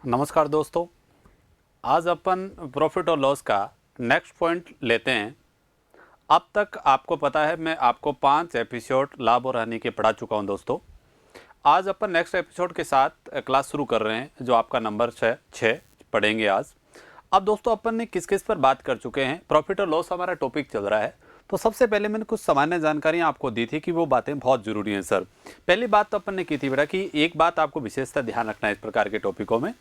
नमस्कार दोस्तों। आज अपन प्रॉफिट और लॉस का नेक्स्ट पॉइंट लेते हैं। अब तक आपको पता है मैं आपको 5 एपिसोड लाभ और हानि के पढ़ा चुका हूं दोस्तों। आज अपन नेक्स्ट एपिसोड के साथ क्लास शुरू कर रहे हैं जो आपका नंबर 6 पढ़ेंगे आज। अब दोस्तों अपन ने किस किस पर बात कर चुके हैं, प्रॉफिट और लॉस हमारा टॉपिक चल रहा है। तो सबसे पहले मैंने कुछ सामान्य जानकारियां आपको दी थी कि वो बातें बहुत ज़रूरी हैं सर। पहली बात तो अपन ने की थी बेटा कि एक बात आपको विशेषता ध्यान रखना है इस प्रकार के टॉपिकों में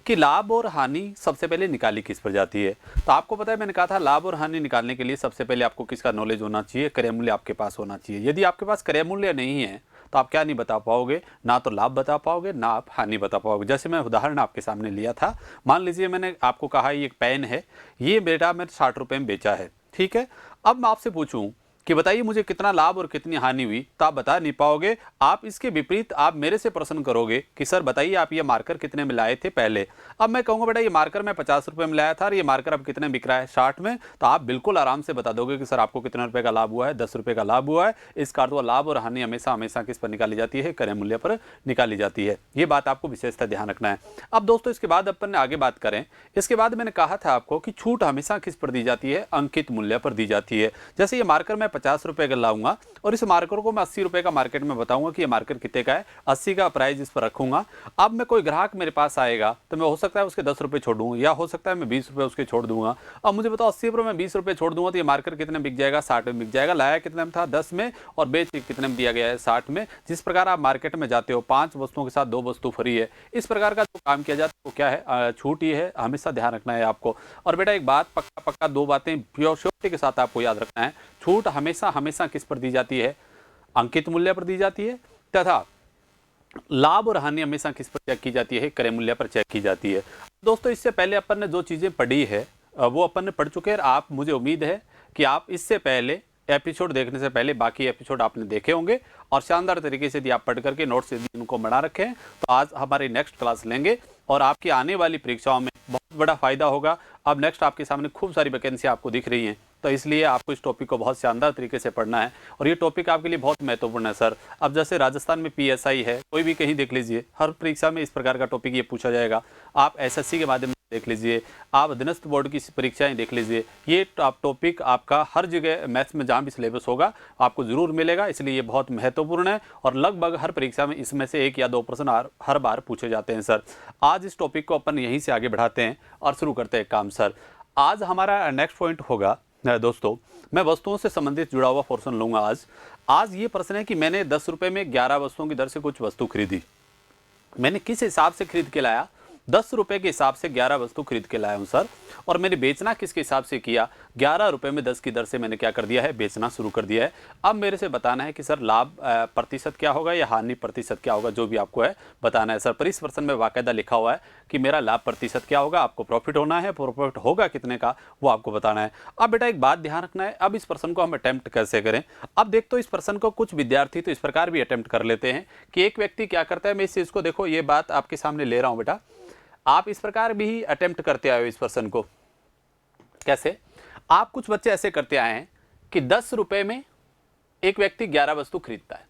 कि लाभ और हानि सबसे पहले निकाली किस पर जाती है। तो आपको पता है मैंने कहा था लाभ और हानि निकालने के लिए सबसे पहले आपको किसका नॉलेज होना चाहिए, क्रय मूल्य आपके पास होना चाहिए। यदि आपके पास क्रय मूल्य नहीं है तो आप क्या नहीं बता पाओगे, ना तो लाभ बता पाओगे ना आप हानि बता पाओगे। जैसे मैं उदाहरण आपके सामने लिया था, मान लीजिए मैंने आपको कहा ये एक पेन है, ये बेटा मैंने 60 रुपये में बेचा है, ठीक है। अब मैं आपसे पूछूं कि बताइए मुझे कितना लाभ और कितनी हानि हुई, तो आप बता नहीं पाओगे। आप इसके विपरीत आप मेरे से प्रश्न करोगे कि सर बताइए आप ये मार्कर कितने में लाए थे पहले। अब मैं कहूँगा बेटा ये मार्कर मैं 50 रुपये में लाया था और ये मार्कर अब कितने बिक रहा है, 60 में। तो आप बिल्कुल आराम से बता दोगे कि सर आपको कितने रुपये का लाभ हुआ है, 10 रुपये का लाभ हुआ है। इस कारण तो लाभ और हानि हमेशा हमेशा किस पर निकाली जाती है, क्रय मूल्य पर निकाली जाती है। ये बात आपको विशेषता ध्यान रखना है। अब दोस्तों इसके बाद अपन ने आगे बात करें, इसके बाद मैंने कहा था आपको कि छूट हमेशा किस पर दी जाती है, अंकित मूल्य पर दी जाती है। जैसे ये मार्कर मैं 50 रुपये का लाऊंगा और इस मार्कर को मैं 80 रुपये का मार्केट में बताऊंगा कि ये मार्कर कितने का है, 80 का प्राइस इस पर रखूंगा। अब मैं कोई ग्राहक मेरे पास आएगा तो मैं हो सकता है उसके 10 रुपये छोड़ दूंगा या हो सकता है मैं 20 रुपये उसके छोड़ दूंगा। अब मुझे बताओ 80 रुपये में 20 रुपये छोड़ दूंगा तो ये मार्कर कितने बिक जाएगा, 60 में बिक जाएगा। लाया कितने में था, 10 में, और बेच कितने में दिया गया है, 60 में। जिस प्रकार आप मार्केट में जाते हो 5 वस्तुओं के साथ 2 वस्तु फ्री है, इस प्रकार का जो काम किया जाता है वो क्या है, छूट ही है। हमेशा ध्यान रखना है आपको। और बेटा एक बात पक्का पक्का 2 बातें श्योरिटी के साथ आपको याद रखना है। छूट हमेशा हमेशा किस पर दी जाती है, अंकित मूल्य पर दी जाती है, तथा लाभ और हानि हमेशा किस पर चेक की जाती है, क्रय मूल्य पर चेक की जाती है। दोस्तों इससे पहले अपन ने जो चीजें पढ़ी है वो अपन ने पढ़ चुके हैं। आप, मुझे उम्मीद है कि आप इससे पहले एपिसोड देखने से पहले बाकी एपिसोड आपने देखे होंगे और शानदार तरीके से यदि आप पढ़ करके नोट्स यदि उनको बना रखे हैं तो आज हमारी नेक्स्ट क्लास लेंगे और आपकी आने वाली परीक्षाओं में बहुत बड़ा फायदा होगा। अब नेक्स्ट आपके सामने खूब सारी वैकेंसी आपको दिख रही हैं, तो इसलिए आपको इस टॉपिक को बहुत शानदार तरीके से पढ़ना है और ये टॉपिक आपके लिए बहुत महत्वपूर्ण है सर। अब जैसे राजस्थान में पीएसआई है, कोई भी कहीं देख लीजिए, हर परीक्षा में इस प्रकार का टॉपिक ये पूछा जाएगा। आप एसएससी के माध्यम से देख लीजिए, आप अधीनस्थ बोर्ड की परीक्षाएं देख लीजिए, ये टॉपिक आपका हर जगह मैथ्स में जहाँ भी सिलेबस होगा आपको जरूर मिलेगा। इसलिए ये बहुत महत्वपूर्ण है और लगभग हर परीक्षा में इसमें से 1 या 2 प्रश्न हर बार पूछे जाते हैं सर। आज इस टॉपिक को अपन यहीं से आगे बढ़ाते हैं और शुरू करते हैं काम सर। आज हमारा नेक्स्ट पॉइंट होगा दोस्तों, मैं वस्तुओं से संबंधित जुड़ा हुआ पोर्शन लूंगा आज ये प्रश्न है कि मैंने 10 रुपये में 11 वस्तुओं की दर से कुछ वस्तु खरीदी। मैंने किस हिसाब से खरीद के लाया, 10 रुपये के हिसाब से 11 वस्तु खरीद के लाया हूं सर। और मैंने बेचना किसके हिसाब से किया, 11 रुपये में 10 की दर से मैंने क्या कर दिया है, बेचना शुरू कर दिया है। अब मेरे से बताना है कि सर लाभ प्रतिशत क्या होगा या हानि प्रतिशत क्या होगा, जो भी आपको है बताना है सर। पर इस प्रश्न में बाकायदा लिखा हुआ है कि मेरा लाभ प्रतिशत क्या होगा, आपको प्रॉफिट होना है, प्रॉफिट होगा कितने का वो आपको बताना है। अब बेटा एक बात ध्यान रखना है, अब इस प्रश्न को हम अटेम्प्ट कैसे करें। अब देख तो इस प्रश्न को कुछ विद्यार्थी तो इस प्रकार भी अटेम्प्ट कर लेते हैं कि एक व्यक्ति क्या करता है, मैं इस चीज़ को देखो, ये बात आपके सामने ले रहा हूं बेटा, आप इस प्रकार भी अटेम्प्ट करते आए हो इस प्रश्न को। कैसे, आप कुछ बच्चे ऐसे करते आए हैं कि 10 रुपए में एक व्यक्ति 11 वस्तु खरीदता है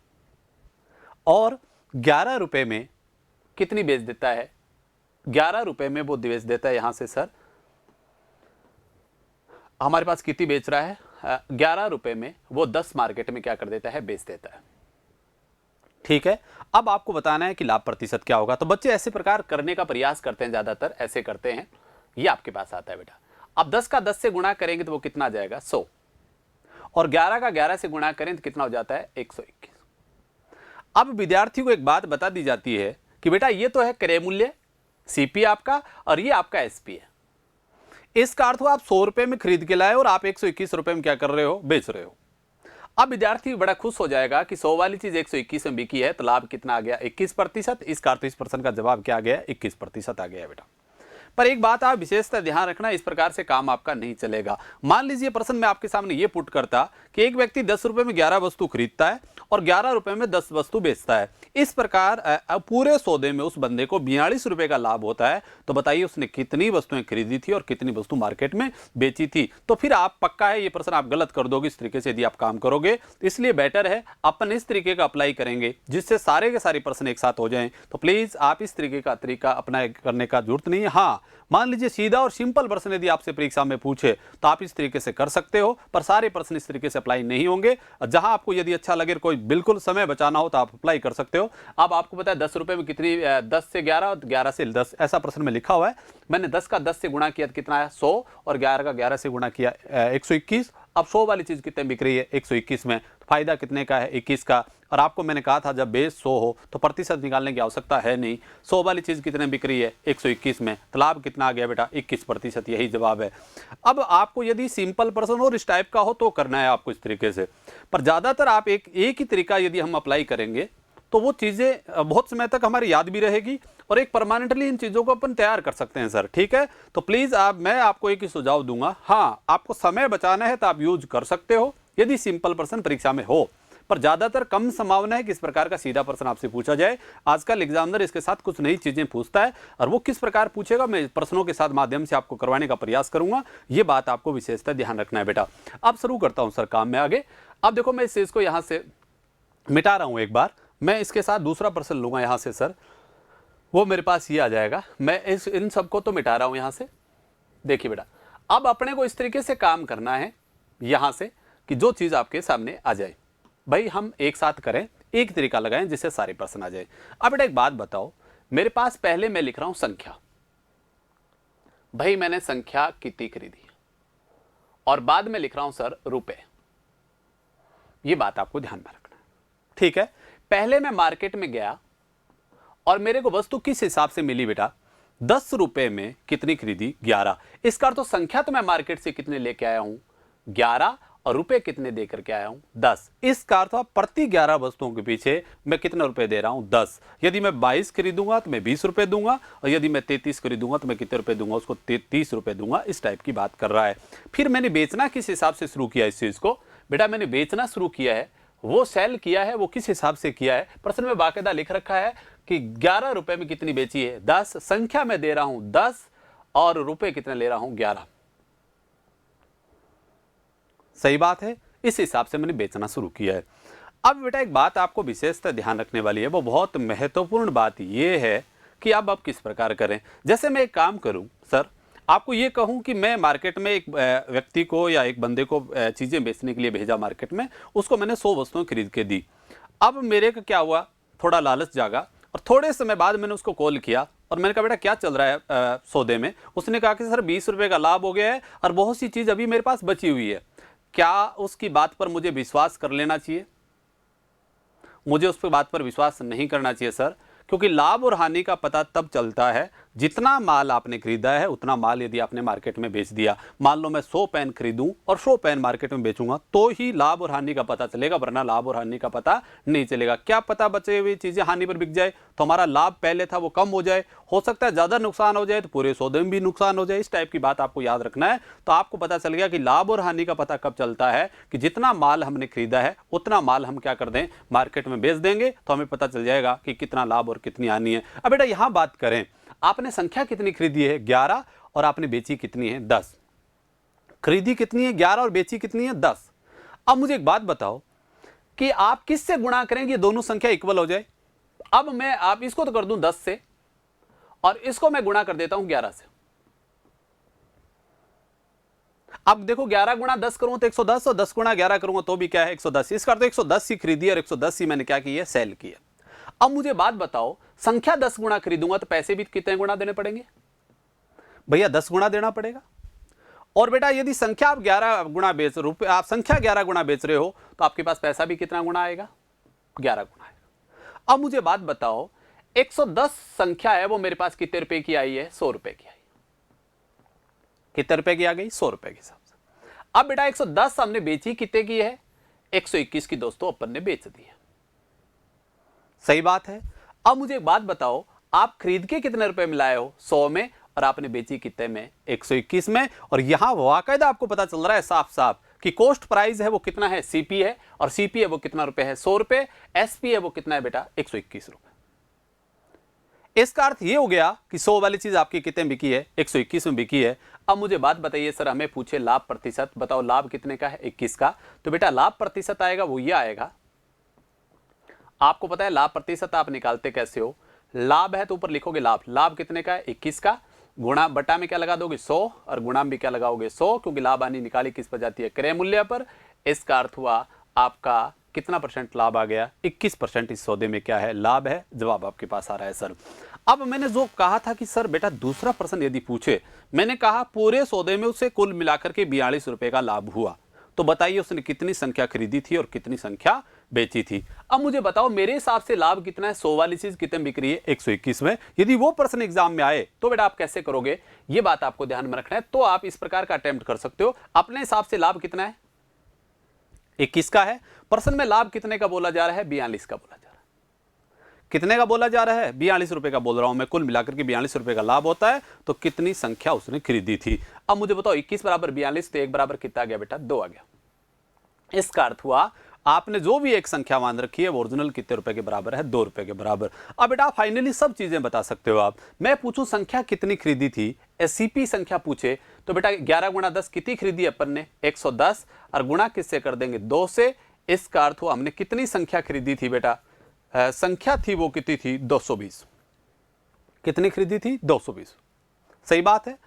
और 11 रुपए में कितनी बेच देता है, 11 रुपए में वो बेच देता है। यहां से सर हमारे पास कितनी बेच रहा है, 11 रुपए में वो 10 मार्केट में क्या कर देता है, बेच देता है। ठीक है, अब आपको बताना है कि लाभ प्रतिशत क्या होगा। तो बच्चे ऐसे प्रकार करने का प्रयास करते हैं, ज्यादातर ऐसे करते हैं। ये आपके पास आता है बेटा, अब 10 का 10 से गुणा करेंगे तो वो कितना आ जाएगा, 100, और 11 का 11 से गुणा करें तो कितना हो जाता है, 121। अब विद्यार्थी को एक बात बता दी जाती है कि बेटा ये तो है क्रय मूल्य सीपी आपका और ये आपका एसपी है। इसका अर्थ आप 100 रुपए में खरीद के लाए और आप 121 रुपए में क्या कर रहे हो, बेच रहे हो। अब विद्यार्थी बड़ा खुश हो जाएगा कि 100 वाली चीज 121 में बिकी है तो लाभ कितना आ गया, 21%। इसका अर्थ इस प्रश्न का जवाब क्या आ गया, 21% आ गया बेटा। पर एक बात आप विशेषतः ध्यान रखना, इस प्रकार से काम आपका नहीं चलेगा। मान लीजिए प्रश्न मैं आपके सामने ये पुट करता कि एक व्यक्ति 10 रुपए में 11 वस्तु खरीदता है और 11 रुपए में 10 वस्तु बेचता है। इस प्रकार पूरे सौदे में उस बंदे को 42 रुपए का लाभ होता है। तो बताइए उसने कितनी वस्तुएं खरीदी थी और कितनी वस्तु मार्केट में बेची थी। तो फिर आप पक्का है ये प्रश्न आप गलत कर दोगे इस तरीके से यदि आप काम करोगे। इसलिए बेटर है अपन इस तरीके का अप्लाई करेंगे जिससे सारे के सारे प्रश्न एक साथ हो जाएं। तो प्लीज आप इस तरीके का तरीका अपना करने का जरूरत नहीं है। हाँ, मान लीजिए सीधा और सिंपल प्रश्न यदि आपसे परीक्षा में पूछे तो आप इस तरीके से कर सकते हो, पर सारे प्रश्न इस तरीके से अप्लाई नहीं होंगे। जहां आपको यदि अच्छा लगे, कोई बिल्कुल समय बचाना हो तो आप अप्लाई कर सकते हो। अब आपको पता है 10 रुपए में कितनी, 10 से 11 और 11 से 10, ऐसा प्रश्न में लिखा हुआ है। मैंने 10 का 10 से गुणा किया तो कितना आया 100, और 11 का 11 से गुणा किया 121। अब 100 वाली चीज कितने बिक रही है 121 में, तो फायदा कितने का है 21 का। और आपको मैंने कहा था जब बेस 100 हो तो प्रतिशत निकालने की आवश्यकता है नहीं। 100 वाली चीज कितने बिक रही है 121 में, तो लाभ कितना आ गया बेटा 21%, यही जवाब है। अब आपको यदि सिंपल प्रश्न और इस टाइप का हो तो करना है आपको इस तरीके से, पर ज्यादातर आप एक ही तरीका यदि हम अप्लाई करेंगे तो वो चीजें बहुत समय तक हमारी याद भी रहेगी और एक परमानेंटली इन चीजों को अपन तैयार कर सकते हैं सर। ठीक है, तो प्लीज मैं आपको एक ही सुझाव दूंगा। हाँ, आपको समय बचाना है तो आप यूज कर सकते हो यदि सिंपल प्रश्न परीक्षा में हो, पर ज्यादातर कम संभावना है कि इस प्रकार का सीधा प्रश्न आपसे पूछा जाए। आजकल एग्जामिनर इसके साथ कुछ नई चीजें पूछता है और वो किस प्रकार पूछेगा मैं प्रश्नों के साथ माध्यम से आपको करवाने का प्रयास करूंगा। ये बात आपको विशेषतः ध्यान रखना है बेटा। अब शुरू करता हूं सर काम में आगे। अब देखो मैं इस चीज को यहां से मिटा रहा हूं एक बार, मैं इसके साथ दूसरा प्रश्न लूंगा यहां से सर, वो मेरे पास ये आ जाएगा। मैं इन सबको तो मिटा रहा हूं यहां से। देखिए बेटा, अब अपने को इस तरीके से काम करना है यहां से कि जो चीज आपके सामने आ जाए भाई हम एक साथ करें, एक तरीका लगाएं जिससे सारे प्रश्न आ जाए। अब बेटा एक बात बताओ, मेरे पास पहले मैं लिख रहा हूं संख्या, भाई मैंने संख्या कितनी खरीदी, और बाद में लिख रहा हूं सर रुपए। ये बात आपको ध्यान में रखना है। ठीक है, पहले मैं मार्केट में गया और मेरे को वस्तु किस हिसाब से मिली बेटा, 10 रुपए में कितनी खरीदी 11। इसका अर्थ तो संख्या तो मैं मार्केट से कितने लेके आया हूं 11, और रुपए कितने दे करके आया हूं 10। इसका अर्थ प्रति 11 वस्तुओं के पीछे मैं कितने रुपए दे रहा हूं 10। यदि मैं 22 खरीदूंगा तो मैं 20 रुपए दूंगा, और यदि मैं 33 खरीदूंगा तो मैं कितने रुपए दूंगा उसको 30 रुपए दूंगा। इस टाइप की बात कर रहा है। फिर मैंने बेचना किस हिसाब से शुरू किया इस चीज को, बेटा मैंने बेचना शुरू किया है, वो सेल किया है, वो किस हिसाब से किया है प्रश्न में बाकायदा लिख रखा है कि 11 रुपए में कितनी बेची है 10, संख्या में दे रहा हूं 10 और रुपए कितने ले रहा हूं 11। सही बात है, इस हिसाब से मैंने बेचना शुरू किया है। अब बेटा एक बात आपको विशेषतः ध्यान रखने वाली है, वो बहुत महत्वपूर्ण बात ये है कि अब आप किस प्रकार करें। जैसे मैं एक काम करूं सर, आपको ये कहूं कि मैं मार्केट में एक व्यक्ति को या एक बंदे को चीजें बेचने के लिए भेजा मार्केट में, उसको मैंने 100 वस्तुएं खरीद के दी। अब मेरे का क्या हुआ, थोड़ा लालच जागा और थोड़े समय बाद मैंने उसको कॉल किया और मैंने कहा बेटा क्या चल रहा है सौदे में। उसने कहा कि सर 20 रुपए का लाभ हो गया है और बहुत सी चीज अभी मेरे पास बची हुई है। क्या उसकी बात पर मुझे विश्वास कर लेना चाहिए? मुझे उस बात पर विश्वास नहीं करना चाहिए सर, क्योंकि लाभ और हानि का पता तब चलता है जितना माल आपने खरीदा है उतना माल यदि आपने मार्केट में बेच दिया। मान लो मैं 100 पेन खरीदूं और 100 पेन मार्केट में बेचूंगा तो ही लाभ और हानि का पता चलेगा, वरना लाभ और हानि का पता नहीं चलेगा। क्या पता बचे हुई चीजें हानि पर बिक जाए तो हमारा लाभ पहले था वो कम हो जाए, हो सकता है ज्यादा नुकसान हो जाए तो पूरे सौदे में भी नुकसान हो जाए। इस टाइप की बात आपको याद रखना है। तो आपको पता चल गया कि लाभ और हानि का पता कब चलता है कि जितना माल हमने खरीदा है उतना माल हम क्या कर दें मार्केट में बेच देंगे, तो हमें पता चल जाएगा कि कितना लाभ और कितनी हानि है। अब बेटा यहां बात करें, आपने संख्या कितनी खरीदी है 11 और आपने बेची कितनी है 10। खरीदी कितनी है 11 और बेची कितनी है 10। अब मुझे एक बात बताओ कि आप किससे गुणा करेंगे दोनों संख्या इक्वल हो जाए। अब मैं आप इसको तो कर दूं 10 से और इसको मैं गुणा कर देता हूं 11 से। अब देखो 11 गुणा 10 करूं तो 110 और 10 गुणा 11 करूंगा तो भी क्या है 110। इसका तो 110 ही खरीदी और 110 ही मैंने क्या किया सेल किया। अब मुझे बात बताओ, संख्या 10 गुणा खरीदूंगा तो पैसे भी कितने गुणा देने पड़ेंगे भैया? 10 गुणा देना पड़ेगा। और बेटा यदि संख्या आप 11 गुणा बेच रुपए, आप संख्या 11 गुणा बेच रहे हो तो आपके पास पैसा भी कितना गुणा आएगा 11 गुणा आएगा। अब मुझे बात बताओ, 110 संख्या है वो मेरे पास कितने रुपए की आई है 100 रुपए की आई। कितने रुपए की आ गई 100 रुपए के हिसाब से। अब बेटा 110 हमने बेची कितने की है 121 की दोस्तों अपन ने बेच दी है। सही बात है। अब मुझे एक बात बताओ, आप खरीद के कितने रुपए में लाए हो 100 में और आपने बेची कितने में 121 में। और यहां वाकायदा आपको पता चल रहा है साफ साफ कि कॉस्ट प्राइस है वो कितना है, सीपी है, और सीपी है वो कितना रुपए है, 100 रुपए। एसपी है वो कितना है बेटा, 121 रुपए। इसका अर्थ ये हो गया कि 100 वाली चीज आपकी कितने बिकी है, 121 में बिकी है। अब मुझे बात बताइए सर, हमें पूछे लाभ प्रतिशत, बताओ लाभ कितने का है, 21 का। तो बेटा लाभ प्रतिशत आएगा वो ये आएगा, आपको पता है लाभ प्रतिशत आप निकालते कैसे हो, लाभ है तो ऊपर लिखोगे लाभ, लाभ कितने का है 21 का, गुणा बटा में क्या लगा दोगे 100, और गुणा में क्या लगाओगे 100, क्योंकि लाभ हानि निकाली किस पर जाती है, क्रय मूल्य पर। इसका अर्थ हुआ आपका कितना परसेंट लाभ आ गया, 21% इस सौदे में क्या है, लाभ है। जवाब आपके पास आ रहा है सर। अब मैंने जो कहा था कि सर बेटा दूसरा प्रश्न यदि पूछे, मैंने कहा पूरे सौदे में उसे कुल मिलाकर के 42 रुपए का लाभ हुआ, तो बताइए उसने कितनी संख्या खरीदी थी और कितनी संख्या बेची थी। अब मुझे बताओ मेरे हिसाब से लाभ कितना है, 100 वाली चीज कितने बिक रही है, 121 में। यदि वो प्रश्न एग्जाम में आए तो बेटा आप कैसे करोगे, ये बात आपको ध्यान में रखना है। तो आप इस प्रकार का अटेम्प्ट कर सकते हो, अपने हिसाब से लाभ कितना है 21 का है, प्रश्न में लाभ कितने का बोला जा रहा है, 42 का बोला जा रहा है। कितने का बोला जा रहा है, 42 रुपए का बोल रहा हूं मैं, कुल मिलाकर के 42 रुपए का लाभ होता है। तो कितनी संख्या उसने खरीदी थी। अब मुझे बताओ 21 बराबर 42, तो 1 बराबर कितना आ गया बेटा, 2 आ गया। इसका अर्थ हुआ आपने जो भी एक संख्या मान रखी है वो ओरिजिनल कितने रुपए के बराबर है, 2 रुपए के बराबर। अब बेटा फाइनली सब चीजें बता सकते हो आप। मैं पूछूं संख्या कितनी खरीदी थी, एससीपी संख्या पूछे तो बेटा 11 गुणा 10 कितनी खरीदी अपन ने, 110, और गुणा किससे कर देंगे 2 से। इसका अर्थ हुआ हमने कितनी संख्या खरीदी थी बेटा, संख्या थी वो कितनी थी 220। कितनी खरीदी थी 220, सही बात है।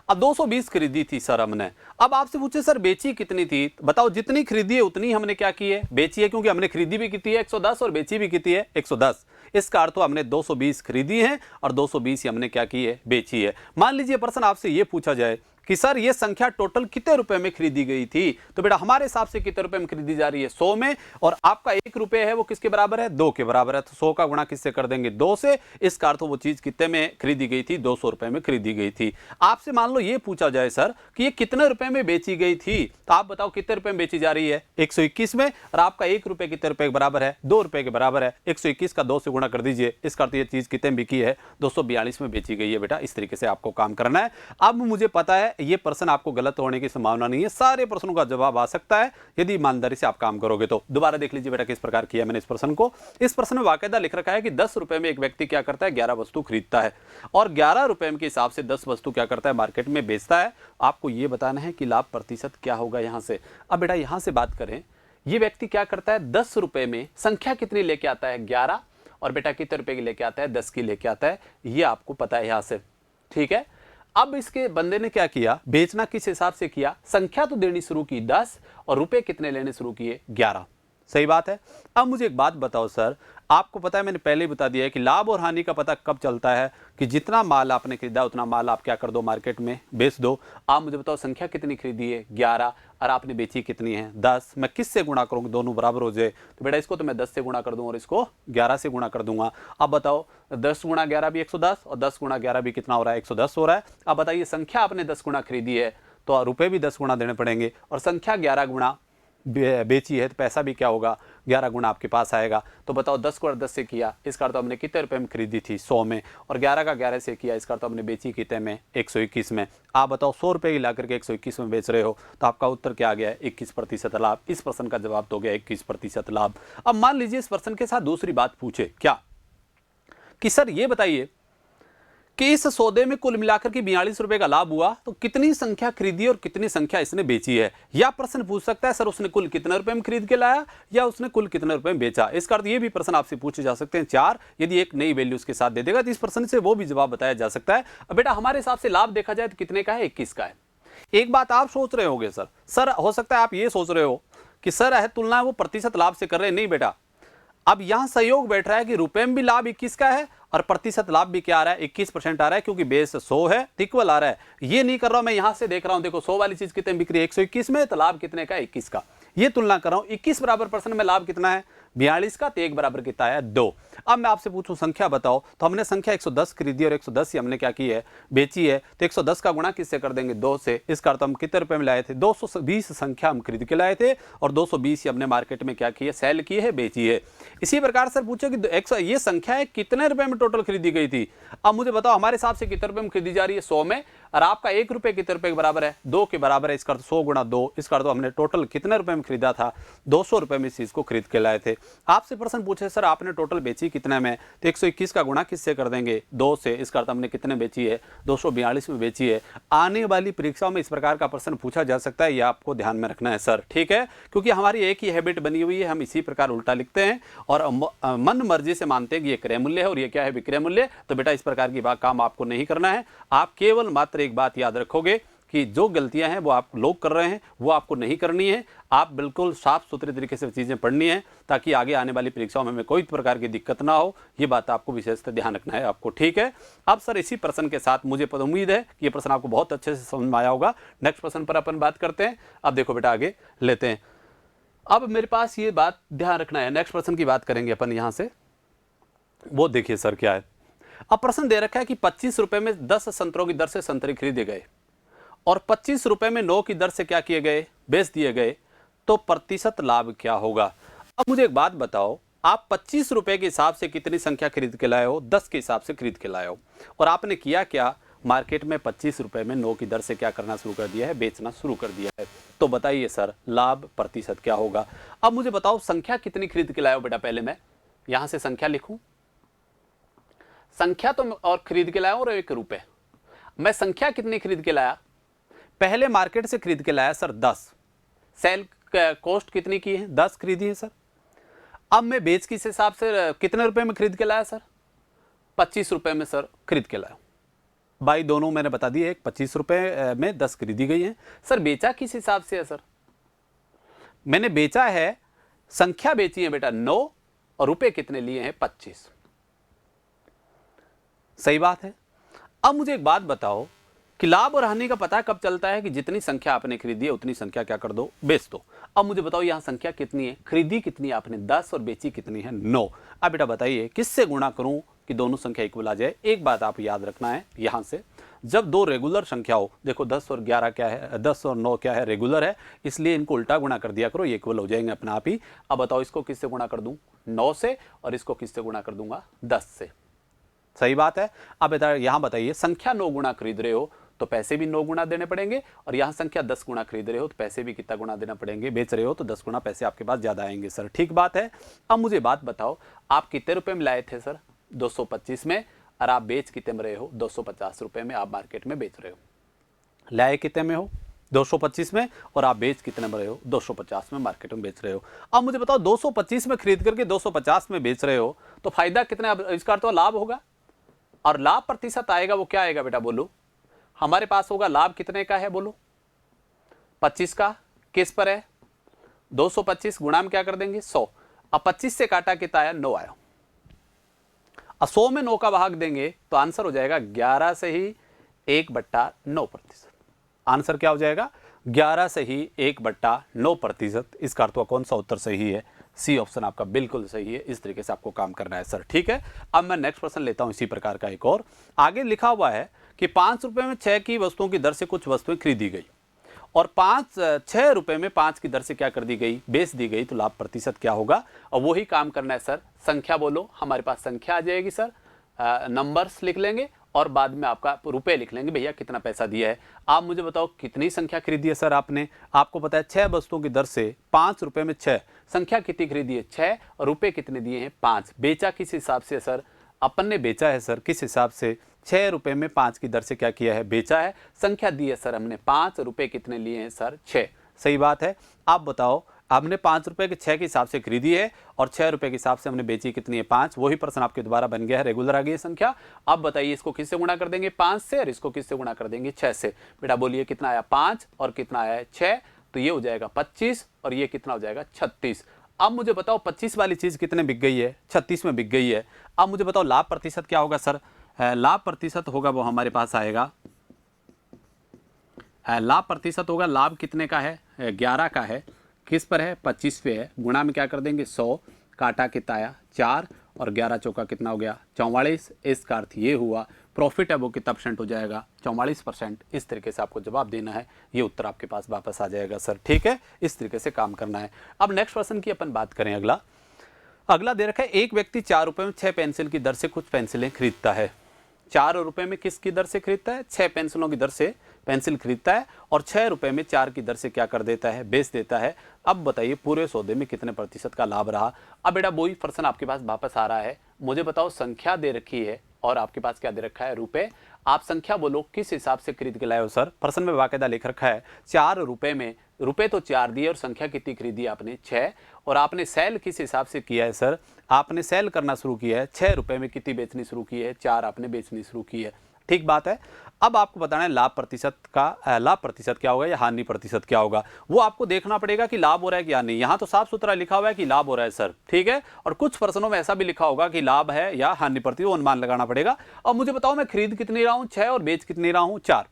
अब 220 खरीदी थी सर हमने। अब आपसे पूछे सर बेची कितनी थी, बताओ जितनी खरीदी है उतनी हमने क्या की है, बेची है, क्योंकि हमने खरीदी भी कितनी है 110 और बेची भी कितनी है 110। इसका अर्थ तो हमने 220 खरीदी है और 220 ही हमने क्या की है, बेची है। मान लीजिए प्रश्न आपसे यह पूछा जाए कि सर ये संख्या टोटल कितने रुपए में खरीदी गई थी, तो बेटा हमारे हिसाब से कितने रुपए में खरीदी जा रही है 100 में, और आपका 1 रुपए है वो किसके बराबर है, 2 के बराबर है। तो 100 का गुणा किससे कर देंगे 2 से। इसका अर्थ वो चीज कितने में खरीदी गई थी, 200 रुपए में खरीदी गई थी। आपसे मान लो ये पूछा जाए सर कि ये कितने रुपए में बेची गई थी, तो आप बताओ कितने रुपए में बेची जा रही है 121 में, और आपका 1 रुपए कितने रुपए के बराबर है, 2 रुपए के बराबर है। 121 का 2 से गुणा कर दीजिए, इसका अर्थ ये चीज कितने में बिकी है, 242 में बेची गई है। बेटा इस तरीके से आपको काम करना है। अब मुझे पता है ये प्रश्न आपको गलत होने की संभावना नहीं है, सारे प्रश्नों का जवाब आ सकता है यदि ईमानदारी से आप काम करोगे तो। दोबारा देख लीजिए बेटा किस प्रकार किया मैंने इस प्रश्न को। इस प्रश्न में वाकायदा लिख रखा है कि 10 रुपए में एक व्यक्ति क्या करता है, 11 वस्तु खरीदता है, और 11 रुपए के हिसाब से 10 वस्तु क्या करता है, मार्केट में बेचता है। आपको यह बताना है कि लाभ प्रतिशत क्या होगा यहां से। अब बेटा यहां से बात करें, यह व्यक्ति क्या करता है 10 रुपए में संख्या कितनी लेके आता है 11, और बेटा कितने रुपए की लेके आता है 10 की लेके आता है, यह आपको पता है यहां से, ठीक है। अब इसके बंदे ने क्या किया, बेचना किस हिसाब से किया, संख्या तो देनी शुरू की 10 और रुपए कितने लेने शुरू किए 11, सही बात है। अब मुझे एक बात बताओ सर, आपको पता है मैंने पहले ही बता दिया है कि लाभ और हानि का पता कब चलता है कि जितना माल आपने खरीदा उतना माल आप क्या कर दो, मार्केट में बेच दो। आप मुझे बताओ संख्या कितनी खरीदी है 11 और आपने बेची कितनी है 10, मैं किससे गुणा करूंगा दोनों बराबर हो जाए, तो बेटा इसको तो मैं 10 से गुणा कर दूंगा और इसको 11 से गुणा कर दूंगा। अब बताओ 10 गुणा 11 भी 110 और 10 गुणा 11 भी कितना हो रहा है 110 हो रहा है। अब बताइए संख्या आपने 10 गुणा खरीदी है तो रुपए भी 10 गुणा देने पड़ेंगे, और संख्या 11 गुणा बेची है तो पैसा भी क्या होगा 11 गुना आपके पास आएगा। तो बताओ 10 को 10 से किया, इसका तो हमने कितने रुपए में खरीदी थी 100 में, और 11 का 11 से किया, इसका तो हमने बेची कितने में 121 में। आप बताओ 100 रुपए की ला करके 121 में बेच रहे हो, तो आपका उत्तर क्या आ गया है 21% लाभ। इस प्रश्न का जवाब तो हो गया 21% लाभ। अब मान लीजिए इस प्रश्न के साथ दूसरी बात पूछे क्या कि सर ये बताइए कि इस सौदे में कुल मिलाकर के 42 रुपए का लाभ हुआ, तो कितनी संख्या खरीदी और कितनी संख्या इसने बेची है। या प्रश्न पूछ सकता है सर उसने कुल कितने रुपए में खरीद के लाया या उसने कुल कितने रुपए में बेचा। इसका अर्थ ये भी प्रश्न आपसे पूछे जा सकते हैं 4, यदि एक नई वैल्यू उसके साथ दे देगा तो इस प्रश्न से वो भी जवाब बताया जा सकता है। अब बेटा हमारे हिसाब से लाभ देखा जाए तो कितने का है 21 का है। एक बात आप सोच रहे होंगे सर हो सकता है आप ये सोच रहे हो कि सर है तुलना वो प्रतिशत लाभ से कर रहे हैं। नहीं बेटा, अब यहां सहयोग बैठ रहा है कि रुपए में भी लाभ 21 का है और प्रतिशत लाभ भी क्या आ रहा है 21% आ रहा है, क्योंकि बेस 100 है, इक्वल आ रहा है। ये नहीं कर रहा हूं मैं, यहां से देख रहा हूं, देखो 100 वाली चीज कितने बिक्री 121 में, तो लाभ कितने का 21 का, ये तुलना कर रहा हूं। 21 बराबर % में लाभ कितना है 42 का, तो 1 बराबर कितना है 2। अब मैं आपसे पूछूं संख्या बताओ, तो हमने संख्या 110 खरीदी और 110 ही हमने क्या की है, बेची है, तो 110 का गुणा किससे कर देंगे, 2 से। इसका अर्थ हम कितने रुपए में लाए थे, 220 संख्या हम खरीद के लाए थे और 220 ही हमने मार्केट में क्या की है, सेल की है, बेची है। इसी प्रकार सर पूछो कि ये संख्या है कितने रुपए में टोटल खरीदी गई थी। अब मुझे बताओ हमारे हिसाब से कितने रुपए में खरीदी जा रही है, 100 में, और आपका 1 रुपए कितने रुपए के बराबर है, 2 के बराबर है। इसका अर्थ 100 गुणा 2, इसका अर्थ हमने टोटल कितने रुपए में खरीदा था, 200 रुपए में इस चीज को खरीद के लाए थे। आपसे प्रश्न पूछे सर आपने टोटल बेची कितने में, तो 121 का गुणा किससे कर देंगे, 2 से। इसका अर्थ हमने कितने बेची है, 242 में बेची है। आने वाली परीक्षाओं में इस प्रकार का प्रश्न पूछा जा सकता है, यह आपको ध्यान में रखना है सर, ठीक है। क्योंकि हमारी एक ही हैबिट बनी हुई है, हम इसी प्रकार उल्टा लिखते हैं और मन मर्जी से मानते हैं कि ये क्रय मूल्य है और ये क्या है, विक्रय मूल्य। तो बेटा इस प्रकार की काम आपको नहीं करना है। आप केवल मात्र एक बात याद रखोगे कि जो गलतियां हैं वो आप लोग कर रहे हैं वो आपको नहीं करनी है। आप बिल्कुल साफ सुथरे तरीके से चीजें पढ़नी है ताकि आगे आने वाली परीक्षाओं में कोई प्रकार की दिक्कत ना हो। ये बात आपको विशेषतः ध्यान रखना है आपको, ठीक है। अब सर इसी प्रश्न के साथ मुझे उम्मीद है कि ये प्रश्न आपको बहुत अच्छे से समझ में आया होगा। नेक्स्ट प्रश्न पर अपन बात करते हैं। अब देखो बेटा आगे लेते हैं। अब मेरे पास ये बात ध्यान रखना है, नेक्स्ट प्रश्न की बात करेंगे अपन यहां से। वो देखिए सर क्या है। अब प्रश्न दे रखा है कि 25 रुपए में 10 संतरों की दर से संतरे खरीदे गए और 25 रुपए में 9 की दर से क्या किए गए, बेच दिए गए, तो प्रतिशत लाभ क्या होगा। अब मुझे एक बात बताओ, आप 25 रुपए के हिसाब से कितनी संख्या खरीद के लाए हो, 10 के हिसाब से खरीद के लाए हो, और आपने किया क्या, मार्केट में 25 रुपए में 9 की दर से क्या करना शुरू कर दिया है, बेचना शुरू कर दिया है। तो बताइए सर लाभ प्रतिशत क्या होगा। अब मुझे बताओ संख्या कितनी खरीद के लाए हो बेटा, पहले मैं यहां से संख्या लिखूं, संख्या तो और खरीद के लाया और 1 रुपए। मैं संख्या कितनी खरीद के लाया, पहले मार्केट से खरीद के लाया सर 10, सेल कॉस्ट कितनी की है, 10 खरीदी है सर। अब मैं बेच किस हिसाब से कितने रुपए में खरीद के लाया सर, 25 रुपए में सर खरीद के लाया। भाई दोनों मैंने बता दिए, एक 25 रुपए में 10 खरीदी गई है। सर बेचा किस हिसाब से है सर, मैंने बेचा है, संख्या बेची है बेटा 9 और रुपए कितने लिए हैं, 25। सही बात है। अब मुझे एक बात बताओ कि लाभ और हानि का पता कब चलता है कि जितनी संख्या आपने खरीदी है उतनी संख्या क्या कर दो, बेच दो। अब मुझे बताओ यहां संख्या कितनी है, खरीदी कितनी है आपने, 10 और बेची कितनी है, 9। अब बेटा बताइए किससे गुणा करूं कि दोनों संख्या इक्वल आ जाए। एक बात आप याद रखना है यहां से, जब दो रेगुलर संख्या हो, देखो 10 और 11 क्या है, 10 और 9 क्या है, रेगुलर है, इसलिए इनको उल्टा गुणा कर दिया करो, ये इक्वल हो जाएंगे अपने आप ही। अब बताओ इसको किससे गुणा कर दूं, 9 से, और इसको किससे गुणा कर दूंगा, 10 से। सही बात है। अब बेटा यहां बताइए संख्या 9 गुणा खरीद रहे हो तो पैसे भी 9 गुणा देने पड़ेंगे, और यहां संख्या 10 गुणा खरीद रहे हो तो पैसे भी कितना गुणा देना पड़ेंगे, बेच रहे हो तो 10 गुणा पैसे आपके पास ज्यादा आएंगे सर, ठीक बात है। अब मुझे बात बताओ आप कितने रुपए में लाए थे सर, 225 में, और आप बेच कितने में रहे हो, 250 रुपए में आप मार्केट में बेच रहे हो। लाए कितने में हो, 225 में, और आप बेच कितने में रहे हो, 250 में मार्केट में बेच रहे हो। अब मुझे बताओ 225 में खरीद करके 250 में बेच रहे हो तो फायदा कितना, इसका अर्थ लाभ होगा, और लाभ प्रतिशत आएगा वो क्या आएगा बेटा बोलो, हमारे पास होगा लाभ कितने का है बोलो, 25 का, किस पर है, 225 गुणा में क्या कर देंगे 100। अब 25 से काटा कितना आया, 9 आया। अब 100 में 9 का भाग देंगे तो आंसर हो जाएगा 11 से ही 1/9%। आंसर क्या हो जाएगा, 11 से ही 1/9%। इसका अर्थ कौन सा उत्तर सही है, सी ऑप्शन आपका बिल्कुल सही है। इस तरीके से आपको काम करना है सर, ठीक है। अब मैं नेक्स्ट प्रश्न लेता हूं इसी प्रकार का एक और। आगे लिखा हुआ है कि 5 रुपए में 6 की वस्तुओं की दर से कुछ वस्तुएं खरीदी गई और 6 रुपए में 5 की दर से क्या कर दी गई, बेच दी गई, तो लाभ प्रतिशत क्या होगा। और वही काम करना है सर, संख्या बोलो, हमारे पास संख्या आ जाएगी सर, नंबर्स लिख लेंगे और बाद में आपका रुपए लिख लेंगे, भैया कितना पैसा दिया है। आप मुझे बताओ कितनी संख्या खरीदी है सर आपने, आपको पता है 6 वस्तुओं की दर से 5 रुपए में 6, संख्या कितनी खरीदी है 6, और रुपए कितने दिए हैं 5। बेचा किस हिसाब से सर, अपन ने बेचा है सर किस हिसाब से, 6 रुपए में 5 की दर से क्या किया है, बेचा है। संख्या दी है सर हमने 5, रुपए कितने लिए हैं सर 6। सही बात है। आप बताओ हमने 5 रुपए के 6 के हिसाब से खरीदी है और 6 रुपए के हिसाब से हमने बेची कितनी है 5। वही प्रश्न आपके दोबारा बन गया है, रेगुलर आ गई है संख्या। अब बताइए इसको किससे गुणा कर देंगे 5 से, और इसको किससे गुणा कर देंगे 6 से। बेटा बोलिए कितना आया 5 और कितना आया 6, तो ये हो जाएगा 25 और ये कितना हो जाएगा 36। अब मुझे बताओ 25 वाली चीज कितने बिक गई है, 36 में बिक गई है। अब मुझे बताओ लाभ प्रतिशत क्या होगा सर, लाभ प्रतिशत होगा वो हमारे पास आएगा, लाभ प्रतिशत होगा, लाभ कितने का है 11 का है, किस पर है 25 पे है, गुणा में क्या कर देंगे 100, काटा कितना आया 4 और 11 चौका कितना हो गया 44। इसका अर्थ ये हुआ प्रॉफिट है वो कितना परसेंट हो जाएगा 44%। इस तरीके से आपको जवाब देना है, ये उत्तर आपके पास वापस आ जाएगा सर। ठीक है, इस तरीके से काम करना है। अब नेक्स्ट प्रश्न की अपन बात करें। अगला दे रखा है, एक व्यक्ति 4 रुपए में 6 पेंसिल की दर से कुछ पेंसिलें खरीदता है। 4 रुपए में किसकी दर से खरीदता है? 6 पेंसिलों की दर से पेंसिल खरीदता है और 6 रुपए में 4 की दर से क्या कर देता है? बेच देता है। अब बताइए पूरे सौदे में कितने प्रतिशत का लाभ रहा? अब बेटा वही प्रश्न आपके पास वापस आ रहा है, मुझे बताओ संख्या दे रखी है और आपके पास क्या दे रखा है? रुपए। आप संख्या बोलो किस हिसाब से खरीद के लाए हो सर? प्रश्न में बाकायदा लिख रखा है 4 रुपए में, रुपए तो 4 दिए और संख्या कितनी खरीदी आपने? 6। और आपने सेल किस हिसाब से किया है सर? आपने सेल करना शुरू किया है। 6 रुपए में कितनी बेचनी शुरू की है? 4 आपने बेचनी शुरू की है। ठीक बात है। अब आपको बताना है लाभ प्रतिशत क्या होगा या हानि प्रतिशत क्या होगा, वो आपको देखना पड़ेगा कि लाभ हो रहा है कि या नहीं। यहां तो साफ सुथरा लिखा हुआ है कि लाभ हो रहा है सर। ठीक है, और कुछ प्रश्नों में ऐसा भी लिखा होगा कि लाभ है या हानि प्रतिशत, वो अनुमान लगाना पड़ेगा। अब मुझे बताओ मैं खरीद कितनी रहा हूं? 6 और बेच कितनी रहा हूं? 4।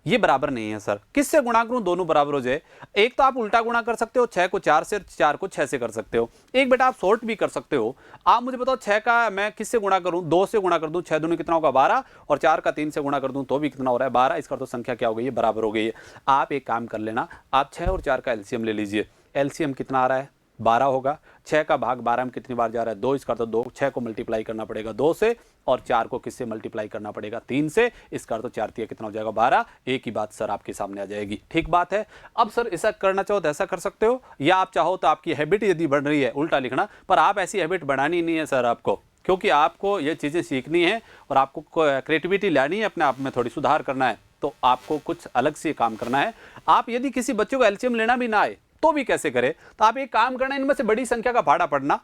ये बराबर नहीं है सर, किससे गुणा करूं दोनों बराबर हो जाए? एक तो आप उल्टा गुणा कर सकते हो, 6 को 4 से, 4 को 6 से कर सकते हो। एक बेटा आप शॉर्ट भी कर सकते हो। आप मुझे बताओ 6 का मैं किससे गुणा करूं? 2 से गुणा कर दूं, 6 दूनी कितना होगा 12, और 4 का 3 से गुणा कर दूं तो भी कितना हो रहा है 12। इसका तो संख्या क्या हो गई है? बराबर हो गई है। आप एक काम कर लेना, आप 6 और 4 का एलसीएम ले लीजिए। एलसीएम कितना आ रहा है? 12 होगा। 6 का भाग 12 में कितनी बार जा रहा है? 2। इसका तो 2, 6 को मल्टीप्लाई करना पड़ेगा 2 से, और 4 को किससे मल्टीप्लाई करना पड़ेगा? 3 से। इसका तो 4 कितना हो जाएगा? 12। एक ही बात सर आपके सामने आ जाएगी। ठीक बात है। अब सर ऐसा करना चाहो तो ऐसा कर सकते हो, या आप चाहो तो आपकी हैबिट यदि बढ़ रही है उल्टा लिखना, पर आप ऐसी हैबिट बढ़ानी नहीं है सर आपको, क्योंकि आपको ये चीज़ें सीखनी है और आपको क्रिएटिविटी लानी है, अपने आप में थोड़ी सुधार करना है, तो आपको कुछ अलग से काम करना है। आप यदि किसी बच्चे को एलसीएम लेना भी ना आए तो भी कैसे करे, तो आप एक काम करना, इनमें से बड़ी संख्या का पाड़ा पढ़ना,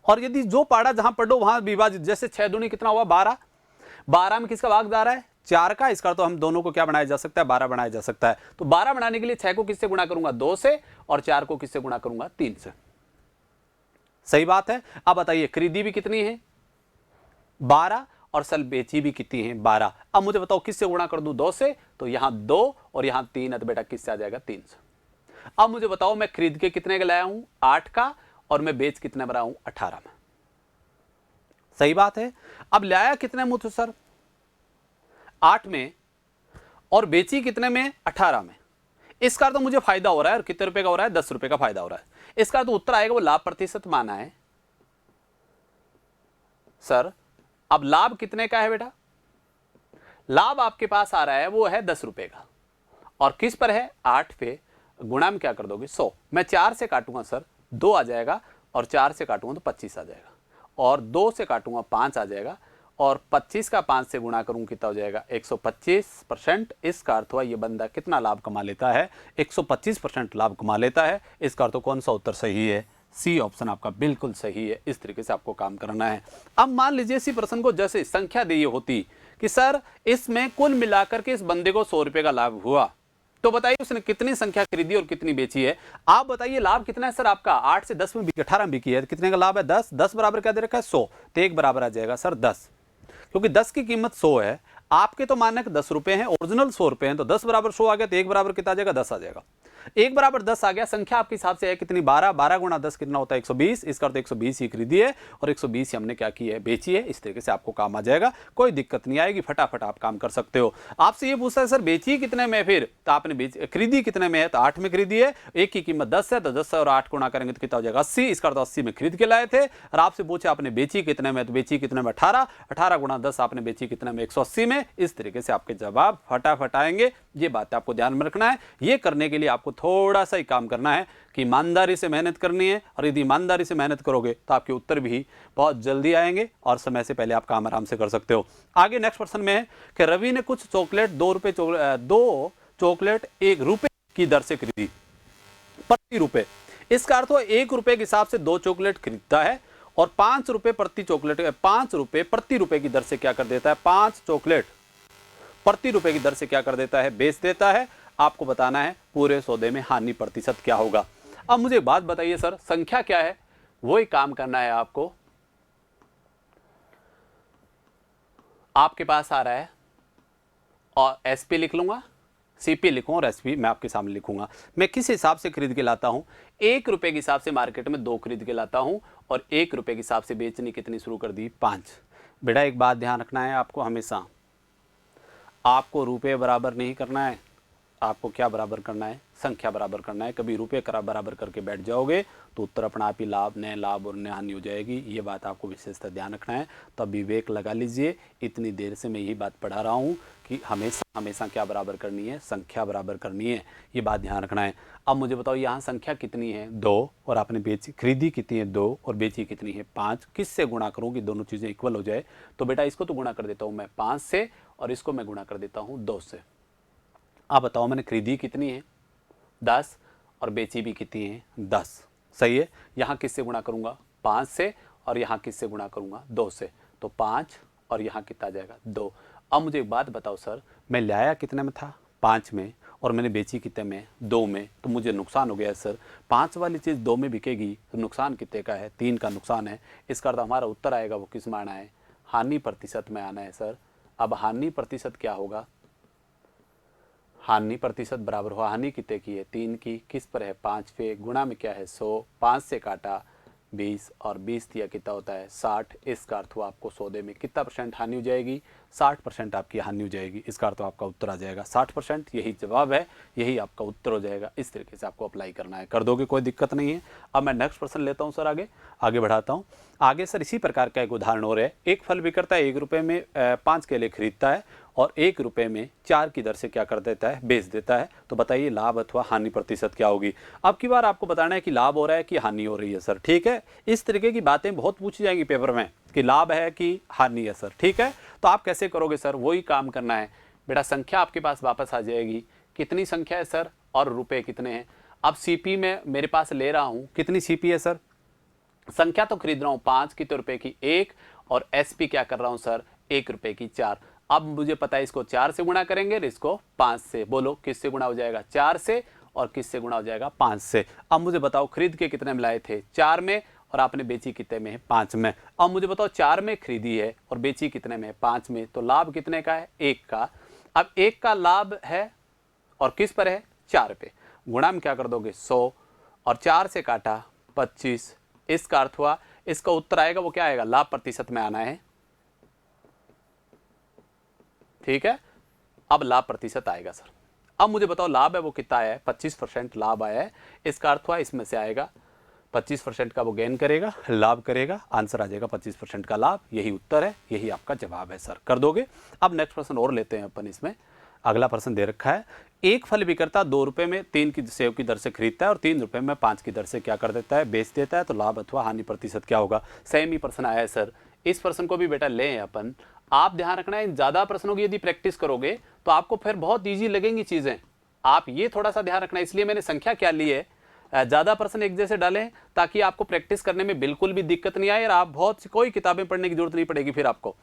और यदि जो पाड़ा जहां पढ़ो वहां विभाजित, जैसे 6 दूनी कितना हुआ 12, 12 में किसका भाग जा रहा है? 4 का। इसका तो हम दोनों को क्या बनाया जा सकता है? 12 बनाया जा सकता है। तो 12 बनाने के लिए 6 को किससे गुणा करूंगा? 2 से, और 4 को किससे गुणा करूंगा? 3 से। सही बात है। अब बताइए खरीदी भी कितनी है? 12, और सल बेची भी कितनी है? 12। अब मुझे बताओ किससे गुणा कर दूं? 2 से, तो यहां 2 और यहां 3 है, तो बेटा किससे आ जाएगा? 3 से। अब मुझे बताओ मैं खरीद के कितने का लाया हूं? 8 का, और मैं बेच कितने में रहा हूं? 18 में। सही बात है। अब लाया कितने में तो सर? 8 में, और बेची कितने में? 18 में। इसका तो मुझे फायदा हो रहा है, और कितने रुपए का हो रहा है? 10 रुपए का फायदा हो रहा है। इसका तो उत्तर आएगा वो लाभ प्रतिशत माना है सर। अब लाभ कितने का है बेटा? लाभ आपके पास आ रहा है वो है 10 रुपए का, और किस पर है? 8 पे। गुणा में क्या कर दोगे? 100। मैं 4 से काटूंगा सर 2 आ जाएगा, और 4 से काटूंगा तो 25 आ जाएगा, और 2 से काटूंगा 5 आ जाएगा, और 25 का 5 से गुणा करूंगा कितना हो जाएगा? 125%। इसका अर्थ हुआ ये बंदा कितना लाभ कमा लेता है? 125% लाभ कमा लेता है। इसका अर्थ कौन सा उत्तर सही है? सी ऑप्शन आपका बिल्कुल सही है। इस तरीके से आपको काम करना है। अब मान लीजिए इसी प्रश्न को जैसे संख्या दी होती कि सर इसमें कुल मिलाकर के इस बंदे को 100 रुपए का लाभ हुआ, तो बताइए उसने कितनी संख्या खरीदी और कितनी बेची है? आप बताइए लाभ कितना है सर आपका? 8 से 10 में बिकी, 18 में बिकी है, कितने का लाभ है? 10। 10 बराबर क्या दे रखा है? 100। तो एक बराबर आ जाएगा सर 10, क्योंकि 10 की कीमत 100 है। आपके तो मानक 10 रुपए हैं, ओरिजिनल 100 रुपए हैं, तो 10 बराबर 100 आ गया, तो एक बराबर कितना आ जाएगा? 10 आ जाएगा। एक बराबर 10 आ गया। संख्या आपके हिसाब से है कितनी? 12। 12 गुणा 10 कितना होता है? 120। इसका तो 120 ही खरीदी है, और 120 ही हमने क्या की है? बेची है। इस तरीके से आपको काम आ जाएगा, कोई दिक्कत नहीं आएगी, फटाफट आप काम कर सकते हो। आपसे ये पूछता है सर बेची कितने में? फिर तो आपने खरीदी कितने में है? तो 8 में खरीदी है। एक की कीमत 10 है, तो 10 और 8 गुणा करेंगे तो कितना हो जाएगा? 80। इसका तो 80 में खरीद के लाए थे, और आपसे पूछा आपने बेची कितने में? तो बेची कितने में? 18। 18 गुणा 10 आपने बेची कितने में? 180 में। इस तरीके से आपके जवाब फटाफट आएंगे। ये बात आपको ध्यान में रखना है। ये करने के लिए आपको थोड़ा सा काम करना है कि ईमानदारी से मेहनत करनी है, और यदि ईमानदारी से मेहनत करोगे तो आपके उत्तर भी बहुत जल्दी आएंगे, और समय से पहले आप काम आराम से कर सकते हो। आगे नेक्स्ट प्रश्न में है कि रवि ने कुछ चॉकलेट 2 चॉकलेट 1 रुपए की दर से खरीदी प्रति रुपए। इसका अर्थ हो 1 रुपए के हिसाब से 2 चॉकलेट खरीदता है, और 5 रुपए प्रति चॉकलेट, 5 रुपए प्रति रुपए की दर से क्या कर देता है? 5 चॉकलेट प्रति रुपए की दर से क्या कर देता है? बेच देता है। आपको बताना है पूरे सौदे में हानि प्रतिशत क्या होगा। अब मुझे बात बताइए सर, संख्या क्या है? वही काम करना है आपको। आपके पास आ रहा है, और एसपी लिख लूंगा, सीपी लिखूँ और एसपी मैं आपके सामने लिखूंगा। मैं किस हिसाब से खरीद के लाता हूँ? 1 रुपये के हिसाब से मार्केट में 2 खरीद के लाता हूँ और 1 रुपये के हिसाब से बेचनी कितनी शुरू कर दी? 5। बेटा एक बात ध्यान रखना है आपको, हमेशा आपको रुपये बराबर नहीं करना है, आपको क्या बराबर करना है? संख्या बराबर करना है। कभी रुपये बराबर करके बैठ जाओगे तो उत्तर अपना आप ही लाभ न लाभ और न हानि हो जाएगी। ये बात आपको विशेषता ध्यान रखना है। तो विवेक लगा लीजिए, इतनी देर से मैं यही बात पढ़ा रहा हूँ कि हमेशा क्या बराबर करनी है? संख्या बराबर करनी है। ये बात ध्यान रखना है। अब मुझे बताओ यहाँ संख्या कितनी है? 2, और आपने बेची खरीदी कितनी है? 2, और बेची कितनी है? 5। किससे गुणा करूँ कि दोनों चीज़ें इक्वल हो जाए? तो बेटा इसको तो गुणा कर देता हूँ मैं 5 से और इसको मैं गुणा कर देता हूँ 2 से। आप बताओ मैंने खरीदी कितनी है? 10, और बेची भी कितनी है? 10। सही है। यहाँ किससे गुणा करूँगा? 5 से, और यहाँ किससे गुणा करूँगा? 2 से। तो 5 और यहाँ कितना आ जाएगा? 2। अब मुझे एक बात बताओ सर, मैं लाया कितने में था? 5 में, और मैंने बेची कितने में? 2 में। तो मुझे नुकसान हो गया सर। 5 वाली चीज़ 2 में बिकेगी तो नुकसान कितने का है? 3 का नुकसान है। इसका अर्थ हमारा उत्तर आएगा वो किस में आना है? हानि प्रतिशत में आना है सर। अब हानि प्रतिशत क्या होगा? हानि प्रतिशत बराबर हुआ, हानि कितने की है? 3 की। किस पर है? 5 पे। गुणा में क्या है? 100। 5 से काटा 20, और 20 दिया कितना होता है? 60। इसका अर्थ हुआ आपको सौदे में कितना % हानि हो जाएगी? 60% आपकी हानि हो जाएगी। इसका अर्थ आपका उत्तर आ जाएगा 60%। यही जवाब है, यही आपका उत्तर हो जाएगा। इस तरीके से आपको अप्लाई करना है, कर दोगे, कोई दिक्कत नहीं है। अब मैं नेक्स्ट प्रश्न लेता हूँ सर, आगे बढ़ाता हूँ। आगे सर इसी प्रकार का एक उदाहरण और है। एक फल विक्रेता 1 रुपये में 5 केले खरीदता है और 1 रुपये में 4 की दर से क्या कर देता है? बेच देता है। तो बताइए लाभ अथवा हानि प्रतिशत क्या होगी? अब की बार आपको बताना है कि लाभ हो रहा है कि हानि हो रही है सर। ठीक है, इस तरीके की बातें बहुत पूछी जाएंगी पेपर में कि लाभ है कि हानि है सर। ठीक है, तो आप कैसे करोगे सर? वही काम करना है बेटा। संख्या आपके पास वापस आ जाएगी। कितनी संख्या है सर और रुपए कितने हैं? अब सीपी में मेरे पास ले रहा हूं, कितनी सीपी है सर? संख्या तो खरीद रहा हूं 5, कितने रुपए की? 1, और एसपी क्या कर रहा हूं सर? 1 रुपए की 4। अब मुझे पता है इसको 4 से गुणा करेंगे और इसको 5 से। बोलो किससे गुणा हो जाएगा? 4 से, और किससे गुणा हो जाएगा? 5 से। अब मुझे बताओ खरीद के कितने में लाए थे? 4 में, और आपने बेची कितने में है? 5 में। अब मुझे बताओ 4 में खरीदी है और बेची कितने में? 5 में। तो लाभ कितने का है? 1 का। अब 1 का लाभ है और किस पर है? 4 पे। गुणा में क्या कर दोगे? 100, और 4 से काटा 25। इसका अर्थ हुआ इसका उत्तर आएगा वो क्या आएगा? लाभ प्रतिशत में आना है। ठीक है, अब लाभ प्रतिशत आएगा सर। अब मुझे बताओ लाभ है वो कितना आया है? 25% लाभ आया है। इसका अर्थ हुआ इसमें से आएगा 25% का वो गेन करेगा, लाभ करेगा। आंसर आ जाएगा 25% का लाभ। यही उत्तर है, यही आपका जवाब है सर। कर दोगे? अब नेक्स्ट प्रश्न और लेते हैं अपन। इसमें अगला प्रश्न दे रखा है। एक फल विक्रेता 2 रुपये में 3 की सेव की दर से खरीदता है और 3 रुपये में 5 की दर से क्या कर देता है? बेच देता है। तो लाभ अथवा हानि प्रतिशत क्या होगा? सेम ही प्रश्न आया है सर। इस प्रश्न को भी बेटा लें अपन। आप ध्यान रखना है, इन ज्यादा प्रश्नों की यदि प्रैक्टिस करोगे तो आपको फिर बहुत ईजी लगेंगी चीजें। आप ये थोड़ा सा ध्यान रखना है, इसलिए मैंने संख्या क्या ली है, ज्यादा प्रश्न एक जैसे डालें ताकि आपको प्रैक्टिस करने में बिल्कुल भी दिक्कत नहीं आए और आप बहुत सी कोई किताबें पढ़ने की जरूरत नहीं पड़ेगी फिर आपको।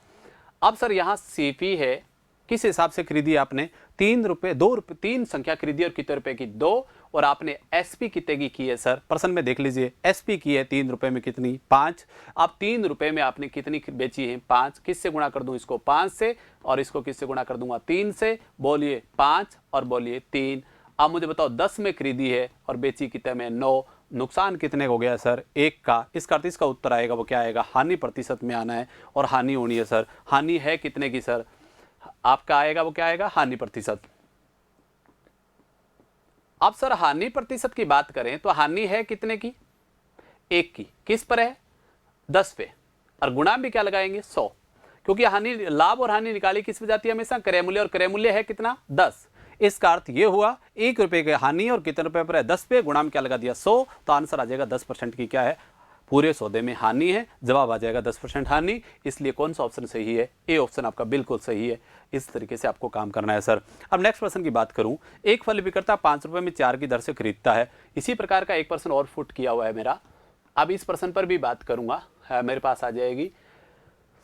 अब सर यहाँ सीपी है, किस हिसाब से खरीदी आपने? 3 रुपये, 2 रुपये, 3 संख्या खरीदी और कितने रुपए की? 2। और आपने एसपी कितने की है सर? प्रश्न में देख लीजिए, एसपी की है 3 रुपये में कितनी? 5। अब 3 रुपये में आपने कितनी बेची है? 5। किससे गुणा कर दूं इसको? 5 से, और इसको किससे गुणा कर दूंगा? 3 से। बोलिए 5 और बोलिए 3। अब मुझे बताओ 10 में खरीदी है और बेची कितने में? 9। नुकसान कितने हो गया सर? 1 का। इसका अर्थ इसका उत्तर आएगा वो क्या आएगा? हानि प्रतिशत में आना है, और हानि होनी है सर। हानि है कितने की सर? आपका आएगा वो क्या आएगा? हानि प्रतिशत। अब सर हानि प्रतिशत की बात करें तो हानि है कितने की? 1 की। किस पर है? 10 पे। और गुणा भी क्या लगाएंगे? 100। क्योंकि हानि, लाभ और हानि निकाली किस पे जाती है? हमेशा क्रय मूल्य, और क्रय मूल्य है कितना? 10। इसका अर्थ ये हुआ 1 रुपए की हानि और कितने रुपए पर है? 10 पे। गुणा में क्या लगा दिया? 100। तो आंसर आ जाएगा 10% की क्या है? पूरे सौदे में हानि है। जवाब आ जाएगा 10% हानि। इसलिए कौन सा ऑप्शन सही है? ए ऑप्शन आपका बिल्कुल सही है। इस तरीके से आपको काम करना है सर। अब नेक्स्ट प्रश्न की बात करूं। एक फल विक्रेता 5 रुपये में 4 की दर से खरीदता है। इसी प्रकार का एक प्रश्न और फुट किया हुआ है मेरा। अब इस प्रश्न पर भी बात करूंगा। मेरे पास आ जाएगी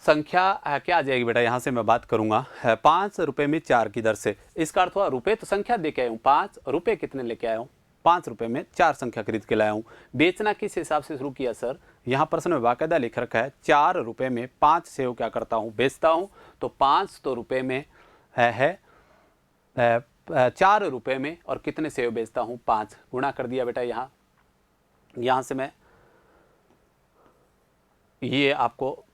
संख्या, क्या आ जाएगी बेटा? यहां से मैं बात करूंगा 5 रुपये में 4 की दर से। इसका अर्थ हुआ रुपये तो संख्या दे के आया हूं 5, रुपये कितने लेके आया हूं? 5 रुपये में 4 संख्या खरीद के लाया हूं। बेचना किस हिसाब से शुरू किया सर? यहाँ प्रश्न में बाकायदा लिख रखा है 4 रुपये में 5 सेव क्या करता हूँ? बेचता हूँ। तो 5 तो रुपये में है 4 रुपये में और कितने सेव बेचता हूँ 5, गुणा कर दिया बेटा। यहाँ से मैं, ये आपको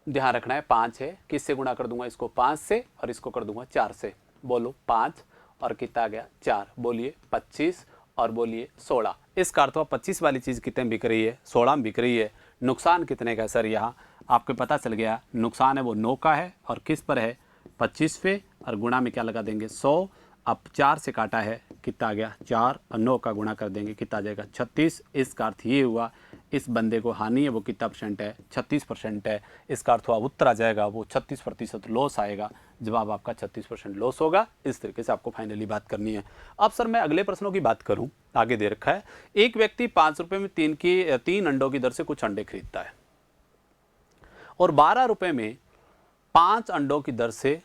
ध्यान रखना है, 5 है, किससे गुणा कर दूंगा इसको 5 से और इसको कर दूंगा 4 से। बोलो 5 और कितना आ गया 4, बोलिए 25 और बोलिए 16। इसका अर्थ हुआ 25 वाली चीज़ कितने में बिक रही है, 16 में बिक रही है। नुकसान कितने का है सर, यहाँ आपको पता चल गया, नुकसान है वो 9 का है और किस पर है 25 पे, और गुणा में क्या लगा देंगे 100। अब 4 से काटा है कितना आ गया 4 और 9 का गुणा कर देंगे कितना आ जाएगा 36। इसका अर्थ ये हुआ इस बंदे को हानि है वो कितना % है 36% है। इसका अर्थ हुआ उत्तर आ जाएगा वो 36% लॉस आएगा। जवाब आपका 36% लॉस होगा। इस तरीके से आपको फाइनली बात करनी है। अब सर मैं अगले प्रश्नों की बात करूं, आगे दे रखा है, एक व्यक्ति 5 रुपये में 3 अंडों की दर से कुछ अंडे खरीदता है और 12 रुपये में 5 अंडों की दर से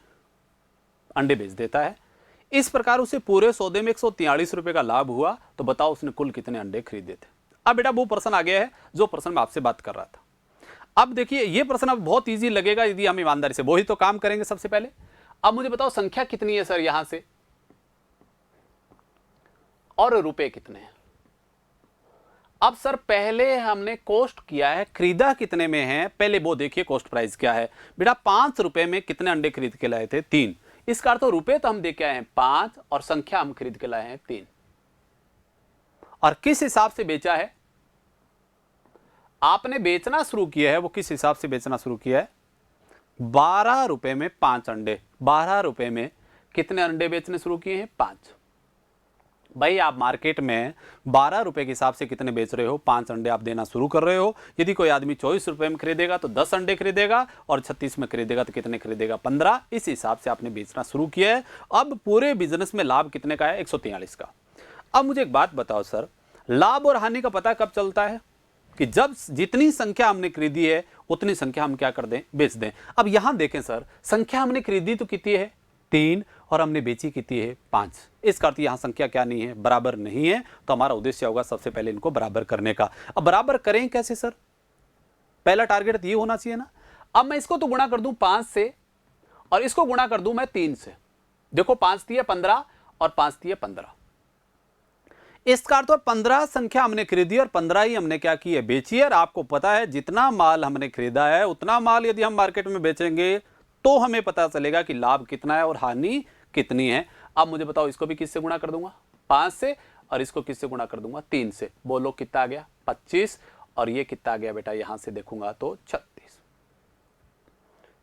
अंडे बेच देता है। इस प्रकार उसे पूरे सौदे में 143 रुपये का लाभ हुआ, तो बताओ उसने कुल कितने अंडे खरीदे थे। अब बेटा वो प्रश्न आ गया है जो प्रश्न मैं आपसे बात कर रहा था। अब देखिए ये प्रश्न अब बहुत इजी लगेगा यदि हम ईमानदारी से वही तो काम करेंगे सबसे पहले। अब मुझे बताओ संख्या कितनी है सर यहां से, और रुपए कितने हैं। अब सर पहले हमने कॉस्ट किया है, खरीदा कितने में है, पहले वो देखिए कॉस्ट प्राइस क्या है। बेटा 5 रुपए में कितने अंडे खरीद के लाए थे 3। इसका अर्थ रुपए तो हम दे के आए हैं 5 और संख्या हम खरीद के लाए हैं 3। और किस हिसाब से बेचा है, आपने बेचना शुरू किया है वो किस हिसाब से बेचना शुरू किया है, 12 रुपए में 5 अंडे। 12 रुपए में कितने अंडे बेचने शुरू किए हैं 5। भाई आप मार्केट में 12 रुपए के हिसाब से कितने बेच रहे हो, 5 अंडे आप देना शुरू कर रहे हो। यदि कोई आदमी 24 रुपए में खरीदेगा तो 10 अंडे खरीदेगा और 36 में खरीदेगा तो कितने खरीदेगा 15। इस हिसाब से आपने बेचना शुरू किया है। अब पूरे बिजनेस में लाभ कितने का है 143 का। अब मुझे एक बात बताओ सर, लाभ और हानि का पता कब चलता है कि जब जितनी संख्या हमने खरीदी है उतनी संख्या हम क्या कर दें, बेच दें। अब यहां देखें सर, संख्या हमने खरीदी तो कितनी है 3 और हमने बेची कितनी है 5। इसका अर्थ यहां संख्या क्या नहीं है, बराबर नहीं है। तो हमारा उद्देश्य होगा सबसे पहले इनको बराबर करने का। अब बराबर करें कैसे सर, पहला टारगेट तो ये होना चाहिए ना। अब मैं इसको तो गुणा कर दूं 5 से और इसको गुणा कर दूं मैं 3 से। देखो 5 दिए 15 और 5 दिए 15। इसका अर्थ 15 संख्या हमने खरीदी और 15 ही हमने क्या की है, बेची है। और आपको पता है जितना माल हमने खरीदा है उतना माल यदि हम मार्केट में बेचेंगे तो हमें पता चलेगा कि लाभ कितना है और हानि कितनी है। अब मुझे बताओ इसको भी किससे गुणा कर दूंगा 5 से और इसको किससे गुणा कर दूंगा 3 से। बोलो कितना आ गया 25 और ये कितना आ गया बेटा, यहां से देखूंगा तो 36।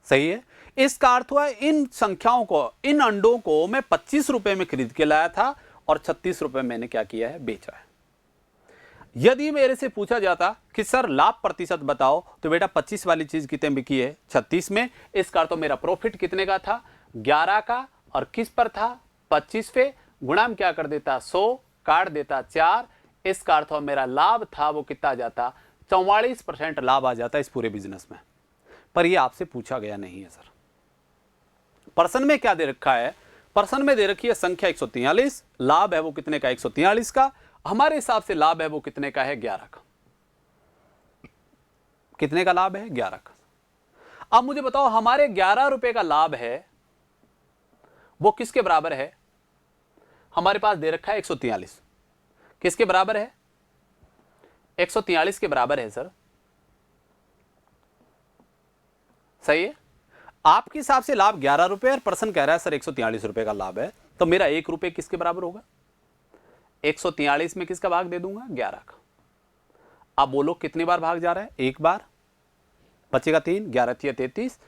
सही है। इसका अर्थ हुआ इन संख्याओं को, इन अंडों को मैं 25 रुपए में खरीद के लाया था और 36 रुपए मैंने क्या किया है, बेचा है। यदि मेरे से पूछा जाता कि सर लाभ प्रतिशत बताओ, तो बेटा 25 वाली चीज कितने बिकी है 36 में। इसका अर्थ तो मेरा प्रॉफिट कितने का था 11 का, और किस पर था 25 पे, गुणा में क्या कर देता 100, काट देता 4। इसका अर्थ मेरा लाभ था वो कितना जाता 44% लाभ आ जाता इस पूरे बिजनेस में। पर ये आपसे पूछा गया नहीं है सर। प्रश्न में क्या दे रखा है, प्रश्न में दे रखी है संख्या 143, लाभ है वो कितने का 143 का। हमारे हिसाब से लाभ है वो कितने का है 11 का। कितने का लाभ है 11 का। अब मुझे बताओ हमारे 11 रुपए का लाभ है वो किसके बराबर है, हमारे पास दे रखा है 143। किसके बराबर है 143 के बराबर है सर। सही है। आपके हिसाब से लाभ 11 रुपए और प्रश्न कह रहा है सर 143 रुपए का लाभ है, तो मेरा 1 रुपए किसके बराबर होगा 143 में किसका भाग दे दूंगा 11 का। अब बोलो कितनी बार भाग जा रहा है, एक बार, बचेगा 3, 11 × 33।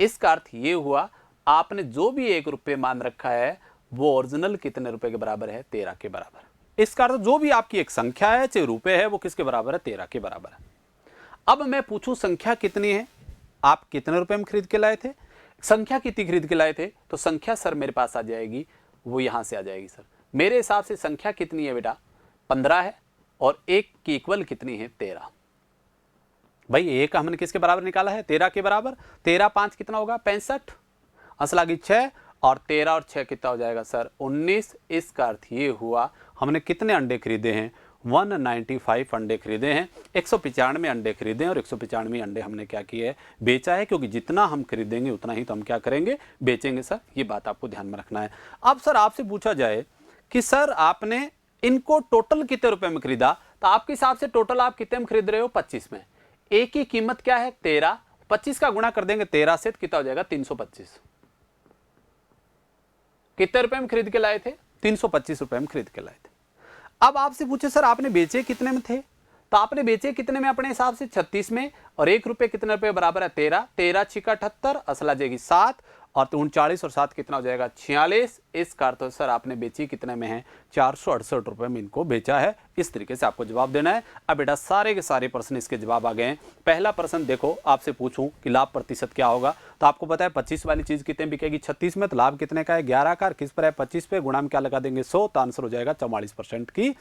इसका अर्थ ये हुआ आपने जो भी 1 रुपए मान रखा है वो ओरिजिनल कितने रुपए के बराबर है 13 के बराबर। इसका अर्थ जो भी आपकी एक संख्या है चाहे रुपए है वो किसके बराबर है 13 के बराबर है। अब मैं पूछूं संख्या कितनी है, आप कितने रुपए में खरीद के लाए थे, संख्या कितनी खरीद के लाए थे, तो संख्या सर मेरे पास आ जाएगी वो यहां से आ जाएगी सर। मेरे हिसाब से संख्या कितनी है बेटा 15 है और 1 की इक्वल कितनी है 13। भाई 1 हमने किसके बराबर निकाला है 13 के बराबर। 13 5 कितना होगा 65, असला की 6 और 13 और 6 कितना हो जाएगा सर 19। इसका अर्थ ये हुआ हमने कितने अंडे खरीदे हैं 195 अंडे खरीदे हैं, 195 अंडे खरीदे हैं और 195 अंडे हमने क्या किए है, बेचा है, क्योंकि जितना हम खरीदेंगे उतना ही तो हम क्या करेंगे, बेचेंगे सर। ये बात आपको ध्यान में रखना है। अब सर आपसे पूछा जाए कि सर आपने इनको टोटल कितने रुपए में खरीदा, तो आपके हिसाब से टोटल आप कितने में खरीद रहे हो, 25 में। एक की कीमत क्या है, 13, 25 का गुणा कर देंगे 13 से, कितना हो जाएगा, 325। कितने रुपए में खरीद के लाए थे, 325 रुपए में खरीद के लाए थे। अब आपसे पूछे सर आपने बेचे कितने में थे, तो आपने बेचे कितने में अपने हिसाब से, 36 में, और 1 रुपए कितने रुपए बराबर है, 13, 13 छिका 78, असल आ जाएगी 7, और 39 और 7 कितना हो जाएगा, 46। इसका अर्थ सर आपने बेची कितने में है, 468 रुपए में इनको बेचा है। इस तरीके से आपको जवाब देना है। अब बेटा सारे के सारे प्रश्न इसके जवाब आ गए हैं। पहला प्रश्न देखो, आपसे पूछूं कि लाभ प्रतिशत क्या होगा, तो आपको पता है 25 वाली चीज कितने बिकेगी, 36 में, तो लाभ कितने का है, 11 का, किस पर है, 25 पे, गुणा में क्या लगा देंगे, 100, तो आंसर हो जाएगा 44% की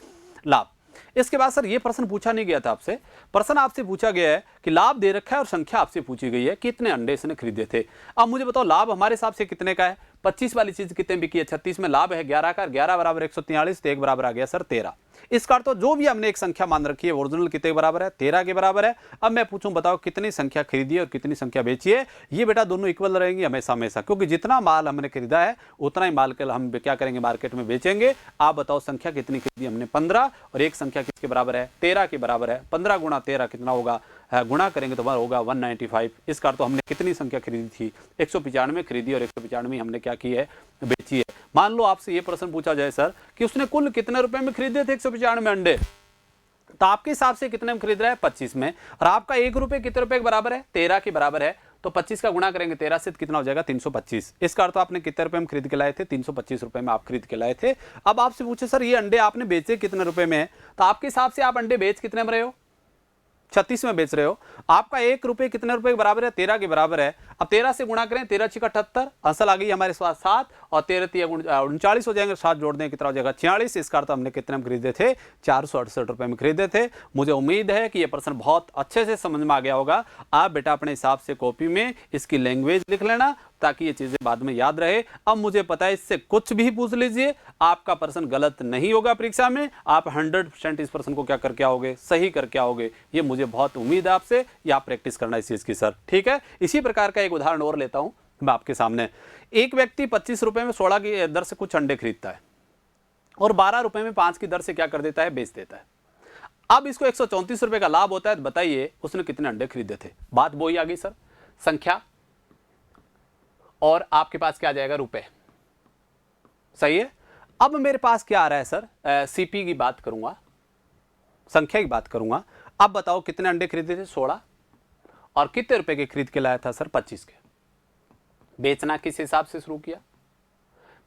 लाभ। इसके बाद सर ये प्रश्न पूछा नहीं गया था आपसे, प्रश्न आपसे पूछा गया है कि लाभ दे रखा है और संख्या आपसे पूछी गई है, कितने अंडे इसने खरीदे थे। अब मुझे बताओ लाभ हमारे हिसाब से कितने का है, 25 वाली चीज कितने बिकी है, 36 में, लाभ है 11 का, 11 बराबर 143, तो 1 बराबर आ गया सर 13। इसका अर्थ तो जो भी हमने एक संख्या मान रखी है ओरिजिनल कितने के बराबर है, 13 के बराबर है। अब मैं पूछूं बताओ कितनी संख्या खरीदी है और कितनी संख्या बेची है, ये बेटा दोनों इक्वल रहेंगी हमेशा हमेशा, क्योंकि जितना माल हमने खरीदा है उतना ही माल के हम क्या करेंगे, मार्केट में बेचेंगे। आप बताओ संख्या कितनी खरीदी हमने, 15, और एक संख्या किसके बराबर है, 13 के बराबर है। 15 गुणा 13 कितना होगा, गुणा करेंगे तो होगा 195। इस कार तो हमने कितनी संख्या खरीदी थी, 195 खरीदी, और 195 हमने क्या की है, बेची है। मान लो आपसे ये प्रश्न पूछा जाए सर कि उसने कुल कितने रुपए में खरीदे थे 195 अंडे, तो आपके हिसाब से कितने में खरीद रहा है, 25 में, और आपका 1 रुपए कितने रुपए के बराबर है, 13 के बराबर है, तो 25 का गुणा करेंगे 13 से, कितना हो जाएगा, 325। इसका अर्थ आपने कितने रुपए में खरीद के लाए थे, 325 रुपए में आप खरीद के लाए थे। अब आपसे पूछे सर ये अंडे आपने बेचे कितने रुपए में, तो आपके हिसाब से आप अंडे बेच कितने में रहे हो, 36 में बेच रहे हो। आपका 1 रुपए कितने रुपए के बराबर है, 13 के बराबर है। अब 13 से गुणा करें, 13 छिका 78, आंसर आ गई हमारे पास 7, और 13 39 हो जाएंगे, 7 जोड़ दें कितना हो जाएगा, 46। इसका अर्थ हमने कितने में खरीदे थे, 468 रुपए में खरीदे थे। मुझे उम्मीद है कि यह प्रश्न बहुत अच्छे से समझ में आ गया होगा। आप बेटा अपने हिसाब से कॉपी में इसकी लैंग्वेज लिख लेना, ताकि ये चीजें बाद में याद रहे। अब मुझे पता है इससे कुछ भी पूछ लीजिए, आपका प्रश्न गलत नहीं होगा परीक्षा में, आप 100% इस प्रश्न को क्या करके आओगे, सही करके आओगे। ये मुझे बहुत उम्मीद है आपसे, या आप प्रैक्टिस करना इस चीज की सर, ठीक है। इसी प्रकार का एक उदाहरण और लेता हूं मैं आपके सामने। एक व्यक्ति 25 रुपए में 16 की दर से कुछ अंडे खरीदता है और 12 रुपए में 5 की दर से क्या कर देता है, बेच देता है। अब इसको 134 रुपए का लाभ होता है, तो बताइए उसने कितने अंडे खरीदे थे। बात वही आ गई सर, संख्या और आपके पास क्या आ जाएगा, रुपए, सही है। अब मेरे पास क्या आ रहा है सर, सीपी की बात करूंगा, संख्या की बात करूंगा। अब बताओ कितने अंडे खरीदे थे, 16, और कितने रुपए के खरीद के लाया था सर, 25 के। बेचना किस हिसाब से शुरू किया,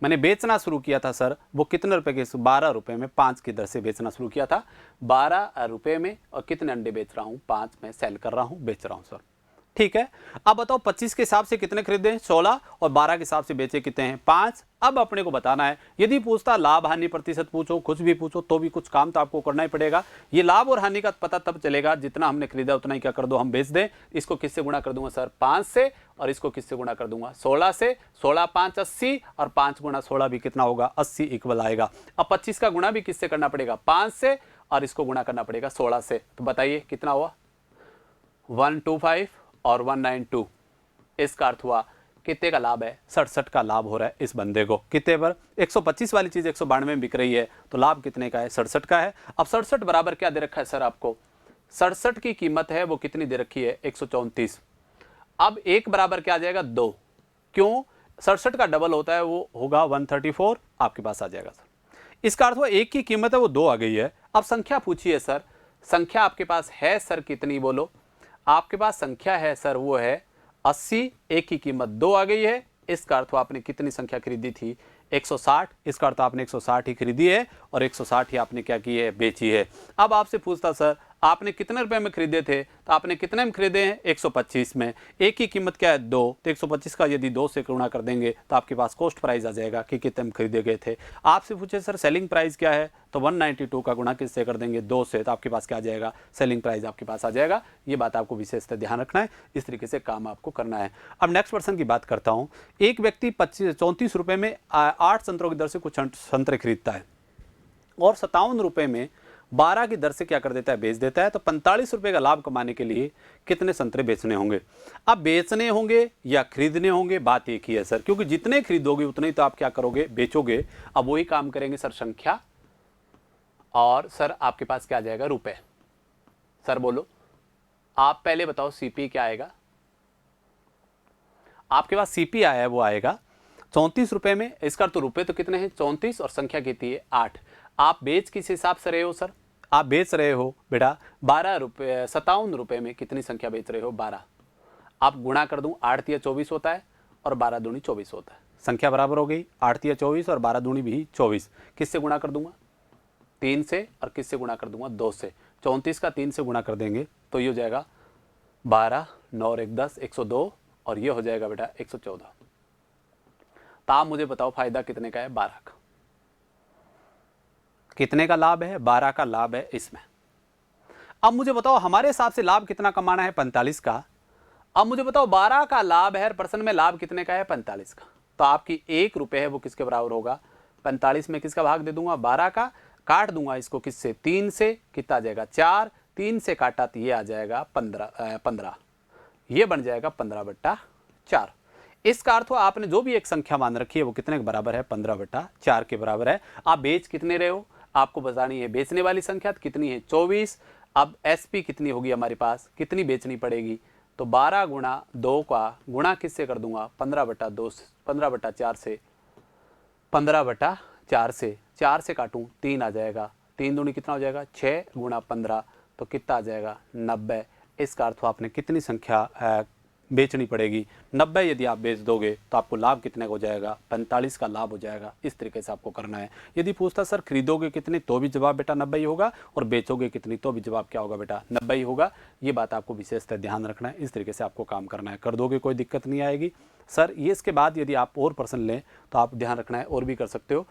मैंने बेचना शुरू किया था सर, वो कितने रुपए के, 12 रुपए में 5 की दर से बेचना शुरू किया था। 12 रुपए में, और कितने अंडे बेच रहा हूं, 5 में सेल कर रहा हूं, बेच रहा हूं सर, ठीक है। अब बताओ 25 के हिसाब से कितने खरीदे, 16, और 12 के हिसाब से बेचे कितने हैं, 5। अब अपने को बताना है, यदि पूछता लाभ हानि प्रतिशत पूछो, कुछ भी पूछो, तो भी कुछ काम तो आपको करना ही पड़ेगा। ये लाभ और हानि का पता तब चलेगा जितना हमने खरीदा उतना ही क्या कर दो, हम बेच दें। इसको किससे गुणा कर दूंगा सर, 5 से, और इसको किससे गुणा कर दूंगा, 16 से। 16 5 80, और 5 गुणा 16 भी कितना होगा, 80 इक्वल आएगा। अब 25 का गुणा भी किससे करना पड़ेगा, 5 से, और इसको गुणा करना पड़ेगा 16 से। तो बताइए कितना हुआ, 125 और 192। इसका अर्थ हुआ कितने का लाभ है, 67 का लाभ हो रहा है इस बंदे को। कितने पर, 125 वाली चीज 192 में बिक रही है, तो लाभ कितने का है, 67 का है। अब 67 बराबर क्या दे रखा है सर आपको, 67 की कीमत है वो कितनी दे रखी है, 134। अब एक बराबर क्या आ जाएगा, 2, क्यों, 67 का डबल होता है वो होगा 134, आपके पास आ जाएगा सर। इसका अर्थ हुआ एक की कीमत है वो 2 आ गई है। अब संख्या पूछिए सर, संख्या आपके पास है सर कितनी, बोलो। आपके पास संख्या है सर, वो है 80, एक की कीमत 2 आ गई है। इसका अर्थ आपने कितनी संख्या खरीदी थी, 160। इसका अर्थ आपने 160 ही खरीदी है, और 160 ही आपने क्या की है, बेची है। अब आपसे पूछता सर आपने कितने रुपए में खरीदे थे, तो आपने कितने में खरीदे हैं, 125 में। एक की कीमत क्या है, 2, तो 125 का यदि 2 से गुणा कर देंगे तो आपके पास कॉस्ट प्राइस आ जाएगा कि कितने में खरीदे गए थे। आपसे पूछे सर सेलिंग प्राइस क्या है, तो 192 का गुणा किससे कर देंगे, 2 से, तो आपके पास क्या आ जाएगा, सेलिंग प्राइस आपके पास आ जाएगा। ये बात आपको विशेषतः ध्यान रखना है, इस तरीके से काम आपको करना है। अब नेक्स्ट पर्सन की बात करता हूँ। एक व्यक्ति 34 रुपए में 8 संतरों की दर से कुछ संतरे खरीदता है, और 57 रुपए में 12 की दर से क्या कर देता है, बेच देता है। तो 45 रुपए का लाभ कमाने के लिए कितने संतरे बेचने होंगे? अब बेचने होंगे या खरीदने होंगे, बात एक ही है सर, क्योंकि जितने खरीदोगे उतने ही तो आप क्या करोगे, बेचोगे। अब वही काम करेंगे सर, संख्या, और सर आपके पास क्या आ जाएगा, रुपए। सर बोलो, आप पहले बताओ सीपी क्या आएगा? आपके पास सीपी आया है, वो आएगा 34 रुपए में। इसका तो रुपए तो कितने हैं, 34, और संख्या कितनी है, 8। आप बेच किस हिसाब से रहे हो सर? आप बेच रहे हो बेटा 12 रुपये, 57 रुपए में कितनी संख्या बेच रहे हो, 12। आप गुणा कर दूं, 8 तिया 24 होता है और 12 दूनी 24 होता है। संख्या बराबर हो गई, 8 तिया 24 और 12 दूनी भी 24। किससे गुणा कर दूंगा, 3 से, और किससे गुणा कर दूंगा, 2 से। 34 का 3 से गुणा कर देंगे तो ये हो जाएगा 12, 9 और 1 10, 102, और ये हो जाएगा बेटा 114। तो आप मुझे बताओ फायदा कितने का है, 12 का। कितने का लाभ है, 12 का लाभ है इसमें। अब मुझे बताओ हमारे हिसाब से लाभ कितना कमाना है, 45 का। अब मुझे बताओ 12 का लाभ है, परसेंट में लाभ कितने का है, 45 का। तो आपकी 1 रुपए है वो किसके बराबर होगा, 45 में किसका भाग दे दूंगा, 12 का। काट दूंगा इसको किससे, 3 से, कितना आ जाएगा, 4। 3 से काटा तो ये आ जाएगा 15, ये बन जाएगा 15/4। इसका अर्थ हुआ आपने जो भी एक संख्या मान रखी है वो कितने के बराबर है, 15/4 के बराबर है। आप बेच कितने रहे हो, आपको बतानी है बेचने वाली संख्या कितनी है, 24। अब एसपी कितनी होगी हमारे पास, कितनी बेचनी पड़ेगी, तो 12 गुणा 2 का गुणा किससे कर दूंगा, 15/2, 15/4 से, 15/4 से, 4 से काटूं 3 आ जाएगा, 3 दूनी कितना हो जाएगा, 6 गुणा 15, तो कितना आ जाएगा, 90। इसका अर्थ आपने कितनी संख्या बेचनी पड़ेगी, 90। यदि आप बेच दोगे तो आपको लाभ कितने का हो जाएगा, 45 का लाभ हो जाएगा। इस तरीके से आपको करना है। यदि पूछता सर खरीदोगे कितनी, तो भी जवाब बेटा 90 ही होगा, और बेचोगे कितनी, तो भी जवाब क्या होगा बेटा, 90 ही होगा। ये बात आपको विशेषतः ध्यान रखना है। इस तरीके से आपको काम करना है, कर दोगे कोई दिक्कत नहीं आएगी सर। ये इसके बाद यदि आप और प्रश्न लें तो आप ध्यान रखना है, और भी कर सकते हो।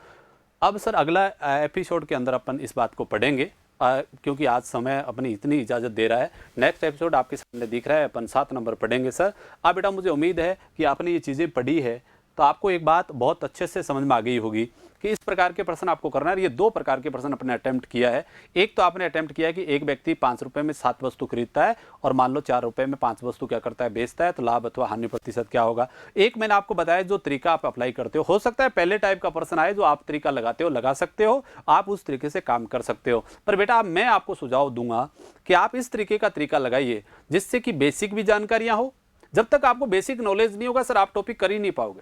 अब सर अगला एपिसोड के अंदर अपन इस बात को पढ़ेंगे, क्योंकि आज समय अपनी इतनी इजाज़त दे रहा है। नेक्स्ट एपिसोड आपके सामने दिख रहा है, अपन 7 नंबर पढ़ेंगे सर। अब बेटा मुझे उम्मीद है कि आपने ये चीज़ें पढ़ी है तो आपको एक बात बहुत अच्छे से समझ में आ गई होगी कि इस प्रकार के प्रश्न आपको करना है। ये 2 प्रकार के प्रश्न अपने अटेम्प्ट किया है। एक तो आपने अटेम्प्ट किया कि एक व्यक्ति 5 रुपये में 7 वस्तु खरीदता है और मान लो 4 रुपये में 5 वस्तु क्या करता है, बेचता है, तो लाभ अथवा हानि प्रतिशत क्या होगा। एक मैंने आपको बताया जो तरीका आप अप्लाई करते हो सकता है पहले टाइप का प्रश्न आए, जो आप तरीका लगाते हो लगा सकते हो, आप उस तरीके से काम कर सकते हो। पर बेटा मैं आपको सुझाव दूंगा कि आप इस तरीके का तरीका लगाइए जिससे कि बेसिक भी जानकारियां हो। जब तक आपको बेसिक नॉलेज नहीं होगा सर आप टॉपिक कर ही नहीं पाओगे।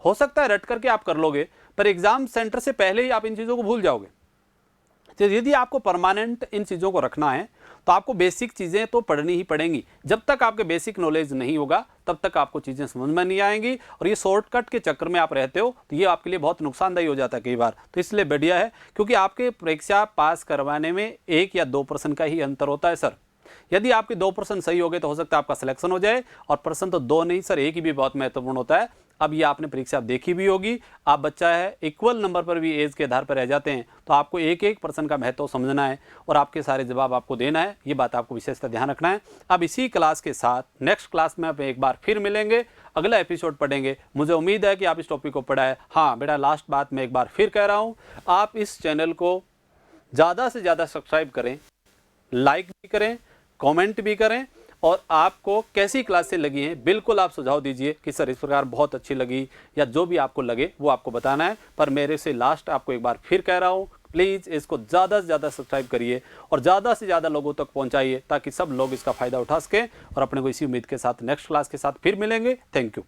हो सकता है रट करके आप कर लोगे, पर एग्जाम सेंटर से पहले ही आप इन चीज़ों को भूल जाओगे। तो यदि आपको परमानेंट इन चीज़ों को रखना है तो आपको बेसिक चीज़ें तो पढ़नी ही पड़ेंगी। जब तक आपके बेसिक नॉलेज नहीं होगा तब तक आपको चीज़ें समझ में नहीं आएंगी, और ये शॉर्टकट के चक्कर में आप रहते हो तो ये आपके लिए बहुत नुकसानदायी हो जाता है कई बार। तो इसलिए बढ़िया है, क्योंकि आपके परीक्षा पास करवाने में 1 या 2% का ही अंतर होता है सर। यदि आपके 2% सही हो गए तो हो सकता है आपका सिलेक्शन हो जाए, और प्रश्न तो 2 नहीं सर 1 ही भी बहुत महत्वपूर्ण होता है। अब ये आपने परीक्षा देखी भी होगी, आप बच्चा है इक्वल नंबर पर भी एज के आधार पर रह जाते हैं, तो आपको एक एक प्रश्न का महत्व समझना है और आपके सारे जवाब आपको देना है। ये बात आपको विशेषतः ध्यान रखना है। अब इसी क्लास के साथ नेक्स्ट क्लास में आप एक बार फिर मिलेंगे, अगला एपिसोड पढ़ेंगे। मुझे उम्मीद है कि आप इस टॉपिक को पढ़ा है। हाँ बेटा लास्ट बात मैं एक बार फिर कह रहा हूँ, आप इस चैनल को ज़्यादा से ज़्यादा सब्सक्राइब करें, लाइक भी करें, कमेंट भी करें, और आपको कैसी क्लासें लगी हैं बिल्कुल आप सुझाव दीजिए कि सर इस प्रकार बहुत अच्छी लगी, या जो भी आपको लगे वो आपको बताना है। पर मेरे से लास्ट आपको एक बार फिर कह रहा हूँ, प्लीज़ इसको ज़्यादा से ज़्यादा सब्सक्राइब करिए और ज़्यादा से ज़्यादा लोगों तक पहुँचाइए, ताकि सब लोग इसका फ़ायदा उठा सकें। और अपने को इसी उम्मीद के साथ नेक्स्ट क्लास के साथ फिर मिलेंगे। Thank you.